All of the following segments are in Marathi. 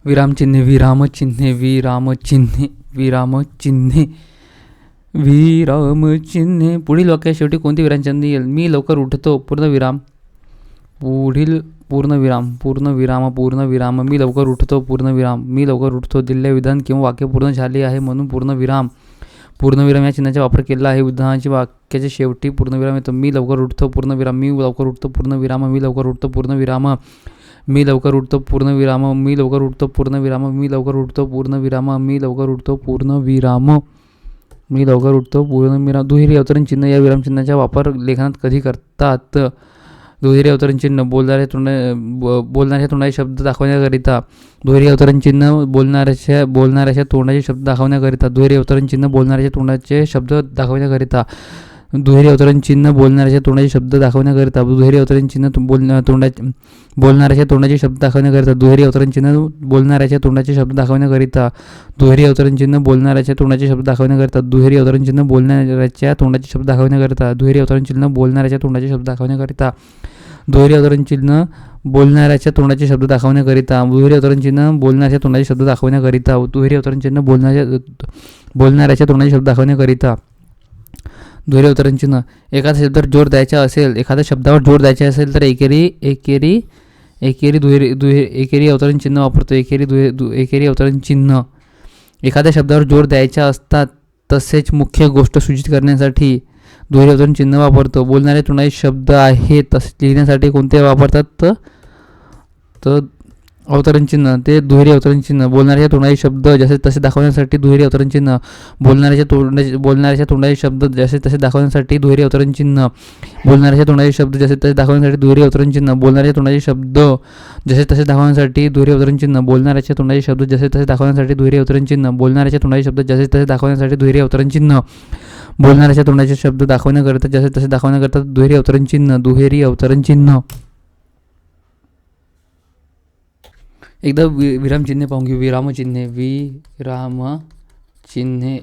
विरामचिन्हे विरामचिन्हे विरामचिन्हे विरामचिन्हे विरामचिन्हे. पुढील वाक्यात शेवटी कोणती विरामचिन्हे येईल? मी लवकर उठतो पूर्णविराम. पुढील पूर्णविराम पूर्णविराम पूर्णविराम. मी लवकर उठतो पूर्णविराम. मी लवकर उठतो. दिलेले विधान किंवा वाक्य पूर्ण झाले आहे म्हणून पूर्णविराम. पूर्णविराम या चिन्हाचा वापर केला आहे. विधानाच्या वाक्याच्या शेवटी पूर्णविराम येतो. मी लवकर उठतो पूर्णविराम. मी लवकर उठतो पूर्णविराम. मी लवकर उठतो पूर्णविराम. मी लवकर उठतो पूर्णविराम. मी लवकर उठतो पूर्णविराम. मी लवकर उठतो पूर्णविराम. मी लवकर उठतो पूर्णविराम. मी लवकर उठतो पूर्णविराम. दुहेरी अवतरण चिन्ह या विरामचिन्हाचा वापर लेखनात कधी करतात? दुहेरी अवतरण चिन्ह बोलणाऱ्या तोंडाचे शब्द दाखवण्याकरिता. दुहेरी अवतरण चिन्ह बोलणाऱ्याच्या तोंडाचे शब्द दाखवण्याकरिता. दुहेरी अवतरण चिन्ह बोलणाऱ्याच्या तोंडाचे शब्द दाखवण्याकरिता. दुहेरी अवतरण चिन्ह बोलणाऱ्याच्या तोंडाचे शब्द दाखवण्याकरिता. दुहेरी अवतरण चिन्ह बोलणाऱ्याच्या तोंडाचे शब्द दाखवण्याकरिता. दुहेरी अवतरण चिन्ह बोलणाऱ्याच्या तोंडाचे शब्द दाखवण्याकरिता. दुहेरी अवतरण चिन्ह बोलणाऱ्याच्या तोंडाचे शब्द दाखवण्याकरिता. दुहेरी अवतरण चिन्ह बोलणाऱ्याच्या तोंडाचे शब्द दाखवण्याकरिता. दुहेरी अवतरण चिन्ह बोलणाऱ्याच्या तोंडाचे शब्द दाखवण्याकरिता. दुहेरी अवतरण चिन्ह बोलणाऱ्याच्या तोंडाचे शब्द दाखवण्याकरिता. दुहेरी अवतरण चिन्ह बोलणाऱ्याच्या तोंडाचे शब्द दाखवण्याकरिता. दुहेरी अवतरण चिन्ह बोलणाऱ्याच्या तोंडाचे शब्द दाखवण्याकरिता. दुहेरी अवतरण चिन्ह. एखाद्या शब्दावर जोर द्यायचा असेल, एखाद्या शब्दावर जोर द्यायचा असेल तर एकेरी अवतरण चिन्ह वापरतो. एकेरी अवतरण चिन्ह. एखाद्या शब्दावर जोर द्यायचा असतात तसेच मुख्य गोष्ट सूचित करण्यासाठी दुहेरी अवतरण चिन्ह वापरतो. बोलणारे तोंडाचे शब्द आहेत तसे लिहिण्यासाठी कोणते वापरतात? तर अवतरण चिन्ह. ते दुहेरी अवतरण चिन्ह. बोलणाऱ्याच्या तोंडाचे शब्द जसे तसे दाखवण्यासाठी दुहेरी अवतरण चिन्ह. बोलणाऱ्याच्या तोंडाचे शब्द जसे तसे दाखवण्यासाठी दुहेरी अवतरण चिन्ह. बोलणाऱ्याच्या तोंडाचे शब्द जसे तसे दाखवण्यासाठी दुहेरी अवतरण चिन्ह. बोलणाऱ्याच्या तोंडाचे शब्द जसे तसे दाखवण्यासाठी दुहेरी अवतरण चिन्ह. बोलणाऱ्याच्या तोंडाचे शब्द जसे तसे दाखवण्यासाठी दुहेरी अवतरण चिन्ह. बोलणाऱ्याच्या तोंडाचे शब्द जसे तसे दाखवण्यासाठी दुहेरी अवतरण चिन्ह. बोलणाऱ्याच्या तोंडाचे शब्द दाखवण्याकरिता जसे तसे दाखवण्याकरिता दुहेरी अवतरण चिन्ह. दुहेरी अवतरण चिन्ह. एकदा विरामचिन्हे पाहून घेऊ. विरामचिन्हे विरामचिन्हे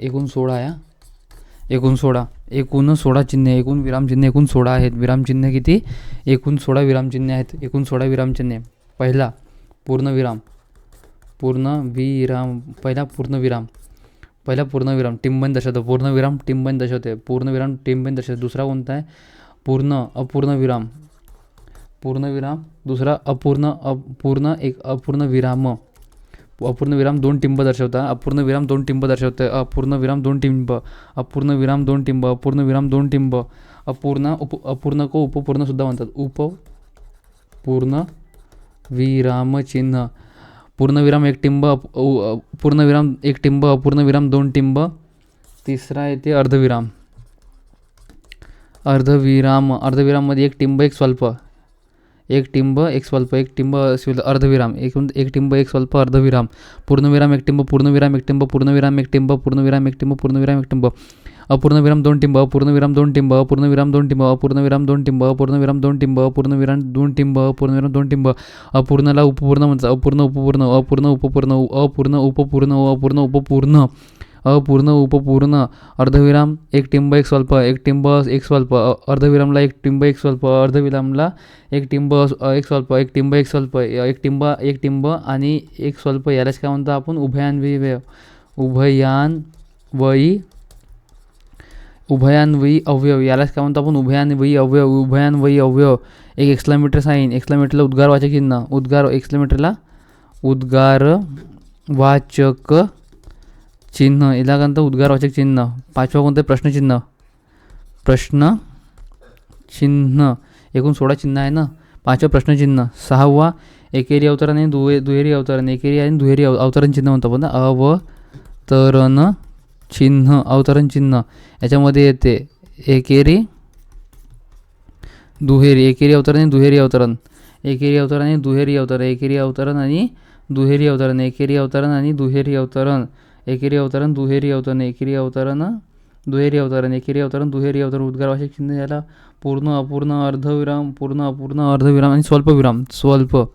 एकूण 16 या. एकूण 16 चिन्हे. एकूण विरामचिन्हे एकूण 16 आहेत. विरामचिन्हे किती? एकूण 16 विरामचिन्हे आहेत. एकूण 16 विरामचिन्हे. पहिला पूर्णविराम. पहिला पूर्णविराम टिंबन दर्शवतो. पूर्णविराम टिंबन दर्शवते. पूर्णविराम टिंबन दर्शवते. दुसरा कोणता आहे? अपूर्णविराम. पूर्णविराम. दुसरा एक अपूर्णविराम. अपूर्णविराम 2 टिंब दर्शवतात. अपूर्णविराम 2 टिंब दर्शवते. अपूर्णविराम 2 टिंब. अपूर्णविराम 2 टिंब. अपूर्णविराम 2 टिंब. अपूर्ण को उपपूर्ण सुद्धा म्हणतात. उपपूर्ण विराम चिन्ह. पूर्णविराम 1 टिंब. पूर्णविराम 1 टिंब. अपूर्णविराम 2 टिंब. तिसरा येते अर्धविराम. अर्धविराममध्ये 1 टिंब 1 स्वल्प. 1 टिंब 1 स्वल्प. 1 टिंब अर्धविराम. 1 टिंब 1 स्वल्प अर्धविराम. पूर्णविराम 1 टिंब. पूर्णविराम 1 टिंब. पूर्णविराम 1 टिंब. पूर्णविराम 1 टिंब. पूर्णविराम 1 टिंब. अपूर्णविराम 2 टिंब. अपूर्णविराम 2 टिंब. अपूर्णविराम 2 टिंब. अपूर्णविराम 2 टिंब. अपूर्णविराम 2 टिंब. अपूर्णविराम 2 टिंब. अपूर्णविराम 2 टिंब. अपूर्णला उपपूर्ण म्हणतात. अपूर्ण उपपूर्ण. अपूर्ण उपपूर्ण. अपूर्ण उपपूर्ण. अपूर्ण उपपूर्ण. अपूर्ण उपपूर्ण. अर्धविराम 1 टिंब 1 स्वल्प. 1 टिंब 1 स्वल्प. अर्धविरामला 1 टिंब 1 स्वल्प. अर्धविरामला 1 टिंब 1 स्वल्प. 1 टिंब 1 स्वल्प. 1 टिंब आणि 1 स्वल्प. यालाच काय म्हणतो आपण? उभयान्वयी अवयव. यालाच काय म्हणतो आपण? उभयान्वयी अवयव. उभयान्वयी अवयव. एक एक्सक्लेमेटर साईन. एक्सक्लेमेटरला उद्गारवाचक चिन्ह. एक्सक्लेमेटरला उद्गारवाचक चिन्ह. याला काय म्हणतात? उद्गारवाचक चिन्ह. 5वा कोणतं? प्रश्नचिन्ह. प्रश्नचिन्ह. एकूण 16 चिन्ह आहे ना. 5वा प्रश्नचिन्ह. 6वा एकेरी अवतरण आणि दुहेरी अवतरण. एकेरी आणि दुहेरी अवतरण चिन्ह म्हणतो आपण. अवतरण चिन्ह. अवतरण चिन्ह याच्यामध्ये येते एकेरी दुहेरी. एकेरी अवतरण आणि दुहेरी अवतरण. एकेरी अवतरण आणि दुहेरी अवतरण. एकेरी अवतरण आणि दुहेरी अवतरण. एकेरी अवतरण आणि दुहेरी अवतरण. एकेरी अवतरण दुहेरी अवतरण. एकेरी अवतरण दुहेरी अवतरण. एकेरी अवतरण दुहेरी अवतरण. उद्गारवाचक चिन्ह याला पूर्ण अपूर्ण अर्धविराम. पूर्ण अपूर्ण अर्धविराम आणि स्वल्पविराम. स्वल्पविराम.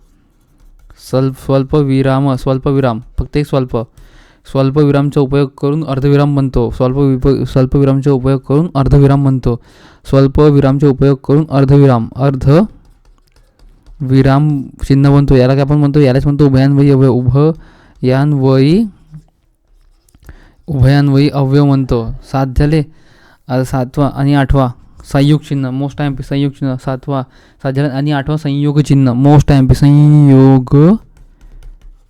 स्वल्पविराम फक्त एक स्वल्प. स्वल्पविरामचा उपयोग करून अर्धविराम बनतो. स्वल्पविरामचा उपयोग करून अर्धविराम बनतो. स्वल्पविरामचा उपयोग करून अर्धविराम चिन्ह बनतो. याला काय आपण म्हणतो? यालाच म्हणतो उभयान्वयी अवयव. यान्वयी उभयान्वयी अवयव म्हणतो. 7 झाले. आता 7वा आणि 8वा संयोग चिन्ह मोस्ट एम पी. संयोग चिन्ह 7वा 7 झाले आणि 8वा संयोग चिन्ह मोस्ट एम पी. संयोग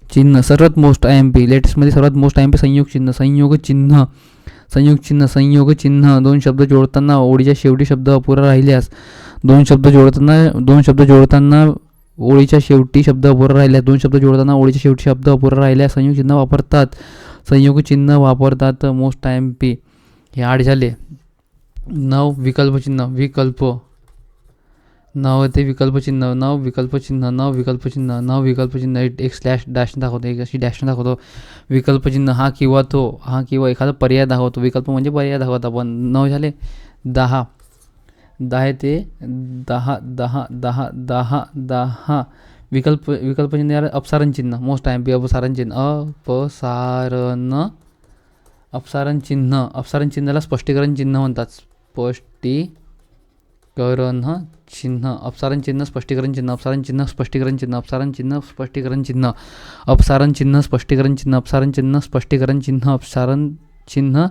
चिन्ह सर्वात मोस्ट एम पी. लेटेस्टमध्ये सर्वात मोस्ट एम पी संयोग चिन्ह. संयोग चिन्ह संयोग चिन्ह संयोग चिन्ह. 2 शब्द जोडताना ओळीच्या शेवटी शब्द अपुरा राहिल्यास 2 शब्द जोडताना ओळीच्या शेवटी शब्द अपुरा राहिल्यास 2 शब्द जोडताना ओळीच्या शेवटी शब्द अपुरा राहिल्यास संयोग चिन्ह वापरतात. संयोग चिन्ह वापरतात. Most M P. हे 8 झाले. 9 विकल्प चिन्ह. विकल्प 9 ते विकल्प चिन्ह. 9 विकल्प चिन्ह. 9 विकल्प चिन्ह. 9 विकल्प चिन्ह. एक स्लॅश डॅश दाखवतो. एक अशी डॅश दाखवतो. विकल्प चिन्ह हा किंवा तो. हा किंवा एखादा पर्याय दाखवतो. विकल्प म्हणजे पर्याय दाखवतो आपण. 9 झाले. 10 ते 10 विकल्प चिन्ह यार अपसारण चिन्ह. Most M P. अपसारण चिन्ह. अपसारण चिन्ह. अपसारण चिन्हाला स्पष्टीकरण चिन्ह म्हणतात. स्पष्टीकरण चिन्ह. अपसारण चिन्ह स्पष्टीकरण चिन्ह. अपसारण चिन्ह स्पष्टीकरण चिन्ह. अपसारण चिन्ह स्पष्टीकरण चिन्ह. अपसारण चिन्ह स्पष्टीकरण चिन्ह. अपसारण चिन्ह स्पष्टीकरण चिन्ह. अपसारण चिन्ह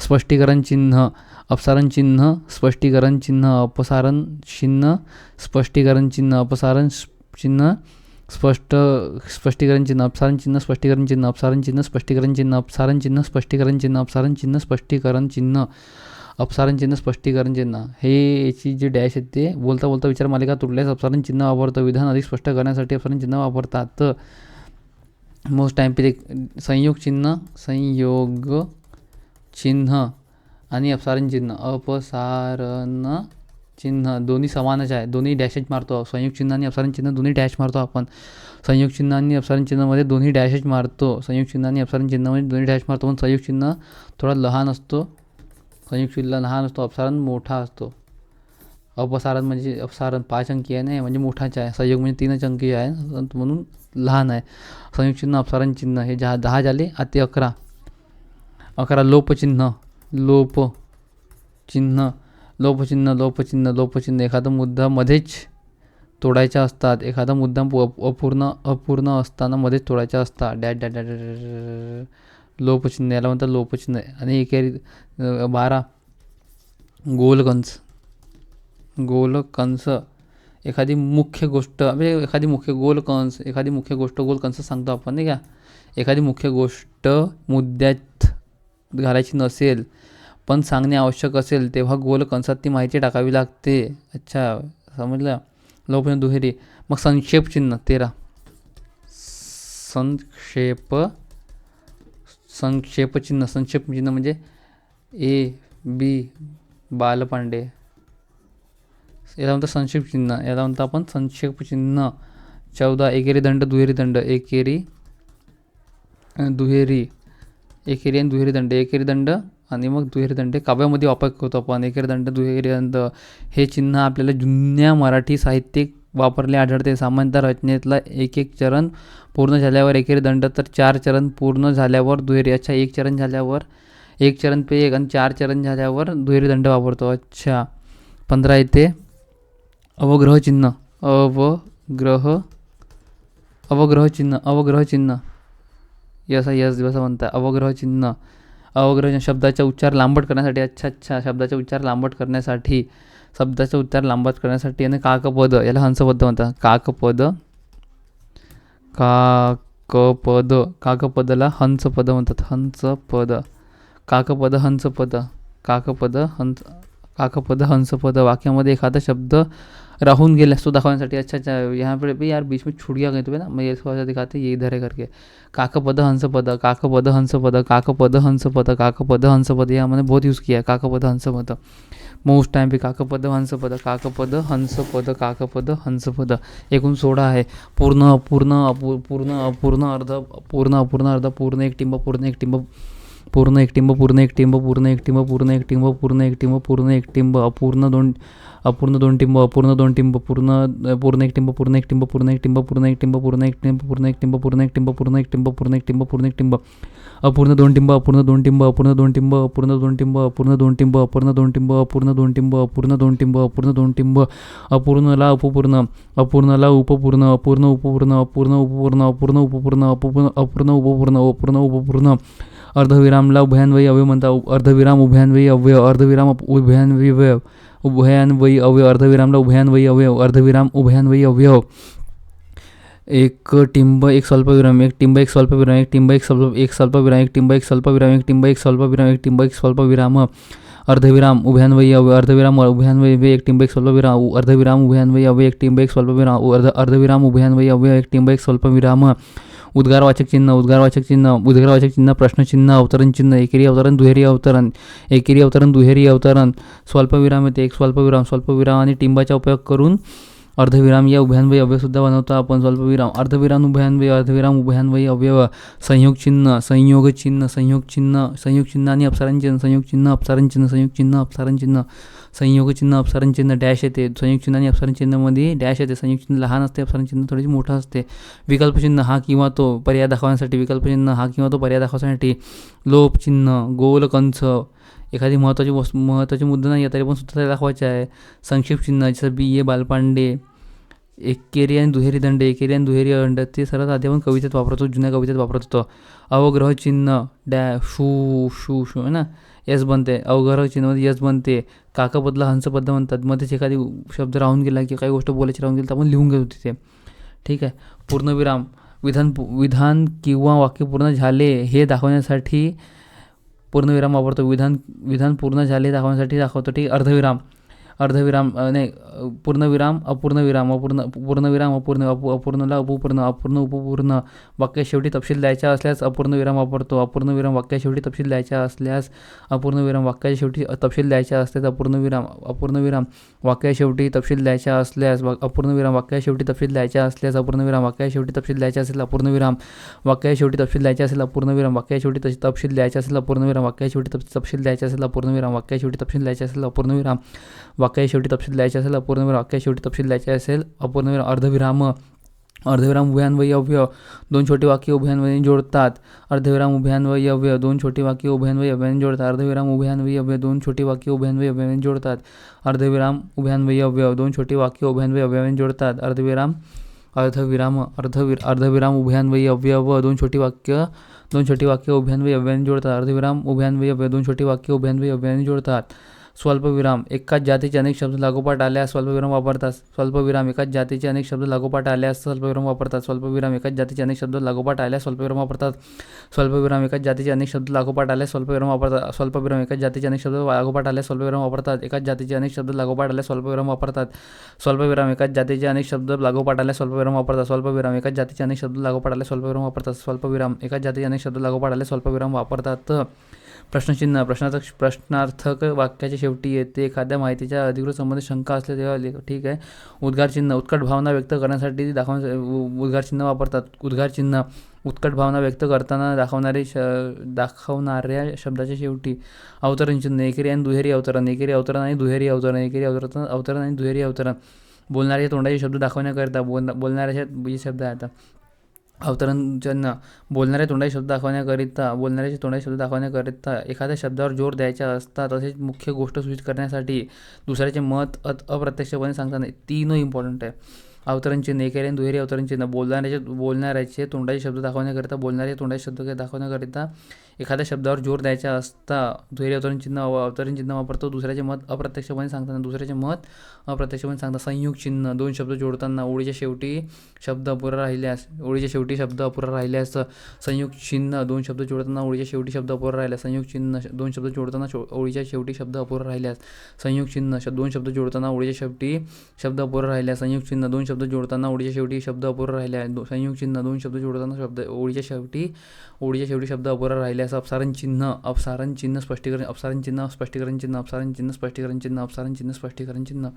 स्पष्टीकरण चिन्ह. अपसारण चिन्ह स्पष्टीकरण चिन्ह. अपसारण चिन्ह स्पष्टीकरण चिन्ह. अपसारण चिन्ह स्पष्टीकरण चिन्ह. अपसारण चिन्ह स्पष्टीकरण चिन्ह. अपसारण चिन्ह स्पष्टीकरण चिन्ह. अपसारण चिन्ह स्पष्टीकरण चिन्ह. अपसारण चिन्ह स्पष्टीकरण चिन्ह. अपसारण चिन्ह स्पष्टीकरण चिन्ह. हे याची जी डॅश आहेत ते बोलता बोलता विचार मालिका तुटल्यास अपसारण चिन्ह वापरतं. विधान अधिक स्पष्ट करण्यासाठी अपसारण चिन्ह वापरतात. मोस्ट टाइम पे संयोग चिन्ह. संयोग चिन्ह आणि अपसारण चिन्ह. अपसारण चिन्ह दोन्ही समानच आहे. दोन्ही डॅशेज मारतो. संयोग चिन्ह आणि अपसारण चिन्ह दोन्ही डॅश मारतो आपण. संयोग चिन्ह आणि अपसारण चिन्हामध्ये दोन्ही डॅशेज मारतो. संयोग चिन्ह आणि अपसारण चिन्हामध्ये दोन्ही डॅश मारतो. पण संयोग चिन्ह थोडा लहान असतो. संयोग चिन्ह लहान असतो. अपसारण मोठा असतो. अपसारण म्हणजे अपसारण 5 अंकी आहे नाही म्हणजे मोठाच आहे. संयोग म्हणजे 3 अंकी आहे म्हणून लहान आहे. संयोग चिन्ह अपसारण चिन्ह हे 10 झाले. आता 11 लोपचिन्ह. लोपचिन्ह एखादा मुद्दा मध्येच तोडायचा असतात. एखादा मुद्दा अपूर्ण असताना मध्येच तोडायचा असतात. डॅश डॅश डॅश लोपचिन्ह याला म्हणतात लोपचिन्ह. आणि 12 गोलकंस एखादी मुख्य गोष्ट गोलकंस सांगतो आपण नाही का. एखादी मुख्य गोष्ट मुद्द्यात घालायची नसेल पण सांगणे आवश्यक असेल तेव्हा गोलकंसात ती माहिती टाकावी लागते. अच्छा समजलं. लोपचिन्ह दुहेरी. मग संक्षेप चिन्ह 13 संक्षेप चिन्ह म्हणजे A B बालपांडे याला म्हणतात संक्षेप चिन्ह. याला म्हणतो आपण संक्षेप चिन्ह. 14 एकेरी दंड दुहेरी दंड. एकेरी आणि दुहेरी दंड. एकेरी दंड आणि मग दुहेरी दंड काव्यामध्ये वापर करतो आपण. एकेरी दंड दुहेरी दंड हे चिन्ह आपल्याला जुन्या मराठी साहित्यात वापरले आढळते. सामान्यतः रचनेतला एक चरण पूर्ण झाल्यावर एकेरी दंड तर 4 चरण पूर्ण झाल्यावर दुहेरी. अच्छा 1 चरण झाल्यावर 1 चरण पे 1 आणि 4 चरण झाल्यावर दुहेरी दंड वापरतो. अच्छा 15 येते अवग्रह चिन्ह. अवग्रह चिन्ह यस म्हणतात. अवग्रह चिन्ह शब्दाचा उच्चार लांबट करण्यासाठी. अच्छा शब्दाचा उच्चार लांबट करण्यासाठी आणि काकपद याला हंसपद म्हणतात. काकपदला हंसपद म्हणतात. काकपद हंसपद. वाक्यामध्ये एखादा शब्द राहून गेल्यास तो दाखवण्यासाठी. अच्छा यहाँ पे यार बीच में छूट गया कहीं तो ना, मैं ये थोड़ा सा दिखाते ये इधर है करके. काकपद हंसपद ये हमने बहुत यूज़ किया है. काकपद हंसपद मोस्ट टाइम पे. काकपद हंसपद एकूण 16 आहे. पूर्ण अपूर्ण अर्ध, पूर्ण एक टिंब, पूर्ण एकटिंब पूर्ण एकटिंब पूर्ण एकटिंब पूर्ण एकटिंब पूर्ण एकटिंब पूर्ण एकटिंब अपूर्ण दोन टिंब अपूर्ण दोन टिंब पूर्ण एकटिंब पूर्ण एकटिंब पूर्ण एकटिंब पूर्ण एकटिंब पूर्ण एकटिंब पूर्ण एकटिंब पूर्ण एकटिंब पूर्ण एकटिंब पूर्ण एकटिंब पूर्ण एकटिंब अपूर्ण दोन टिंब अपूर्ण दोन टिंब अपूर्ण दोन टिंब अपूर्ण दोन टिंब अपूर्ण दोन टिंब अपूर्ण दोन टिंब अपूर्ण दोन टिंब अपूर्ण दोन टिंब अपूर्ण दोन टिंब अपूर्णला उपपूर्ण अपूर्णला उपपूर्ण अपूर्ण उपपूर्ण अपूर्ण उपपूर्ण अपूर्ण उपपूर्ण अपूर्ण उपपूर्ण अपूर्ण उपपूर्ण अर्धविरामला उभयान्वयी अवयव म्हणतात. अर्धविराम उभयान्वयी अवयव अर्धविराम उभयान्वयी अवयव उभयान्वयी अवयव अर्धविरामला उभयान्वयी अवयव अर्धविराम उभयान्वयी अवयव एक टिंब एक स्वल्पविराम एक टिंब एक स्वल्पविराम एक टिंब एक स्वल्पविराम एक टिंब एक स्वल्पविराम एक टिंब एक स्वल्पविराम एक टिंब एक स्वल्पविराम अर्धविराम उभयान्वयी अवयव अर्धविराम उभयान्वयी अवयव एक टिंब एक स्वल्पविराम अर्धविराम उभयान्वयी अवयव एक टिंब एक स्वल्पविराम अर्धविराम उभयान्वयी अवयव एक टिंब एक स्वल्पविराम उद्गारवाचक चिन्ह प्रश्नचिन्ह अवतरण चिन्ह एकेरी अवतरण दुहेरी अवतरण दुहेरी अवतरण स्वल्पविराम येते एक स्वल्पविराम आणि टिंबाचा उपयोग करून अर्धविराम या उभयान्वयी अवयव सुद्धा बनवतो आपण. स्वल्पविराम अर्धविराम उभयान्वयी अवयव संयोग चिन्ह आणि अपसारण चिन्ह डॅश येते. संयोग चिन्ह आणि अपसारण चिन्हामध्ये डॅश येते. संयोग चिन्ह लहान असते, अपसारण चिन्ह थोडीशी मोठं असते. विकल्पचिन्ह हा किंवा तो पर्याय दाखवण्यासाठी लोप चिन्ह गोल कंस एखादी महत्त्वाची मुद्दा नाही तरी पण सुद्धा दाखवायचे आहे. संक्षेप चिन्ह जसं बी ए बालपांडे एकेरी आणि दुहेरी दंड ते सर्वात आधी आपण कवितेत वापरतो, जुन्या कवितेत वापरत होतो. अवग्रह चिन्ह शू आहे ना, यस बनते. अवग्रह चिन्हामध्ये यस बनते. काकपदला हंसपद म्हणतात. मध्येच एखादी शब्द राहून गेला की काही गोष्ट बोलायची राहून गेली तर आपण लिहून घेतो तिथे. ठीक आहे. पूर्णविराम विधान किंवा वाक्य पूर्ण झाले हे दाखवण्यासाठी पूर्णविराम वापरतो. विधान पूर्ण झाले दाखवण्यासाठी दाखवतो. ठीक. पूर्णविराम अपूर्णविराम पूर्णविराम अपूर्णला अपूर्ण उपपूर्ण वाक्य शेवटी तपशील द्यायचा असल्यास अपूर्णविराम वापरतो. अपूर्णविराम वाक्या शेवटी तपशील द्यायचा असल्यास अपूर्णविराम वाक्याच्या शेवटी तपशील द्यायचा असल्यास अपूर्णविराम वाक्या शेवटी तपशील द्यायचा असल्यास अपूर्णविराम वाक्या शेवटी तपशील द्यायचा असल्यास अपूर्णविराम वाक्या शेवटी तपशील द्यायचा असेल अपूर्णविराम वाक्या शेवटी तपशील द्यायचा असेल अपूर्णविराम वाक्या शेवटी तपशील द्यायचा असेल अपूर्णविराम वाक्या शेवटी तपशील द्यायचा असेल अपूर्णविराम वाक्या शेवटी तपशील द्यायचा असेल अपूर्णविराम वाक्या शेवटी तपशील द्यायचे असेल अपूर्णविराम वाक्या शेवटी तपशील द्यायचे असेल अपूर्णविराम अर्धविराम उभयान्वयी अवयव दोन छोटी वाक्य उभयान्वयी जोडतात. अर्धविराम उभयान्वयी अवयव दोन छोटी वाक्य उभयान्वयी अवयवाने जोडतात. अर्धविराम उभयान्वयी अवयव दोन छोटी वाक्य उभयान्वयी अवयवाने जोडतात. अर्धविराम उभयान्वयी अवयव दोन छोटी वाक्य उभयान्वयी अवयवाने जोडतात. अर्धविराम उभयान्वयी अवयव दोन छोटी वाक्य उभयान्वयी अवयवाने जोडतात. अर्धविराम उभयान्वयी अवयव दोन छोटी वाक्य उभयान्वयी अवयवाने जोडतात. स्वल्पविराम एकाच जातीचे अनेक शब्द लागोपाठ आल्यास स्वल्पविराम वापरतात. स्वल्पविराम एकाच जातीचे अनेक शब्द लागोपाठ आल्यास स्वल्पविराम वापरतात. स्वल्पविराम एकाच जातीचे अनेक शब्द लागोपाठ आल्यास स्वल्पविराम वापरतात. स्वल्पविराम एकाच जातीचे अनेक शब्द लागोपाठ आल्यास स्वल्पविराम वापरतात. स्वल्पविराम एकाच जातीचे अनेक शब्द लागोपाठ आल्यास स्वल्पविराम वापरतात. एकाच जातीचे अनेक शब्द लागोपाठ आल्यास स्वल्पविराम वापरतात. स्वल्पविराम एकाच जातीचे अनेक शब्द लागोपाठ आल्यास स्वल्पविराम वापरतात. स्वल्पविराम एकाच जातीचे अनेक शब्द लागोपाठ आल्यास स्वल्पविराम वापरतात. स्वल्पविराम एकाच जातीचे अनेक शब्द लागोपाठ आल्यास स्वल्पविराम वापरतात. प्रश्नचिन्ह प्रश्नार्थक वाक्याच्या शेवटी येते. एखाद्या माहितीच्या अधिकृत संबंधित शंका असल्या तेव्हा ठीक आहे. उद्गार चिन्ह उत्कट भावना व्यक्त करण्यासाठी उद्गार चिन्ह वापरतात. उद्गार चिन्ह उत्कट भावना व्यक्त करताना दाखवणाऱ्या शब्दाच्या शेवटी. अवतरण चिन्ह एकेरी आणि दुहेरी अवतरण आणि दुहेरी अवतरण बोलणाऱ्या तोंडाचे शब्द दाखवण्याकरिता बोलणाऱ्याच्या जे शब्द आहेत. अवतरण चिन्ह बोलणाऱ्या तोंडाचे शब्द दाखवण्याकरिता एखाद्या शब्दावर जोर द्यायचा असता. तसेच मुख्य गोष्ट सूचित करण्यासाठी दुसऱ्याचे मत अप्रत्यक्षपणे सांगताना. तीन इम्पॉर्टंट आहे. अवतरण चिन्ह एकेरी आणि दुहेरी अवतरण चिन्ह बोलणाऱ्याचे तोंडाचे शब्द दाखवण्याकरिता एखाद्या शब्दावर जोर द्यायचा असता दुहेरी अवतरण चिन्ह वापरतो. दुसऱ्याचे मत अप्रत्यक्षपणे सांगताना. संयोग चिन्ह दोन शब्द जोडताना ओळीच्या शेवटी शब्द अपुरा राहिल्यास संयोग चिन्ह दोन शब्द जोडताना ओळीच्या शेवटी शब्द अपुरा राहिल्यास. संयोग चिन्ह दोन शब्द जोडताना ओळीच्या शेवटी शब्द अपुरा राहिल्यास. संयोग चिन्ह दोन शब्द जोडताना ओळीच्या शेवटी शब्द अपुरा राहिल्यास. संयोग चिन्ह दोन शब्द जोडताना ओळीच्या शेवटी शब्द अपुरा राहिल्यास. संयोग चिन्ह दोन शब्द जोडताना ओळीच्या शेवटी शब्द अपुरा राहिल्यास. अपसारण चिन्ह स्पष्टीकरण चिन्ह.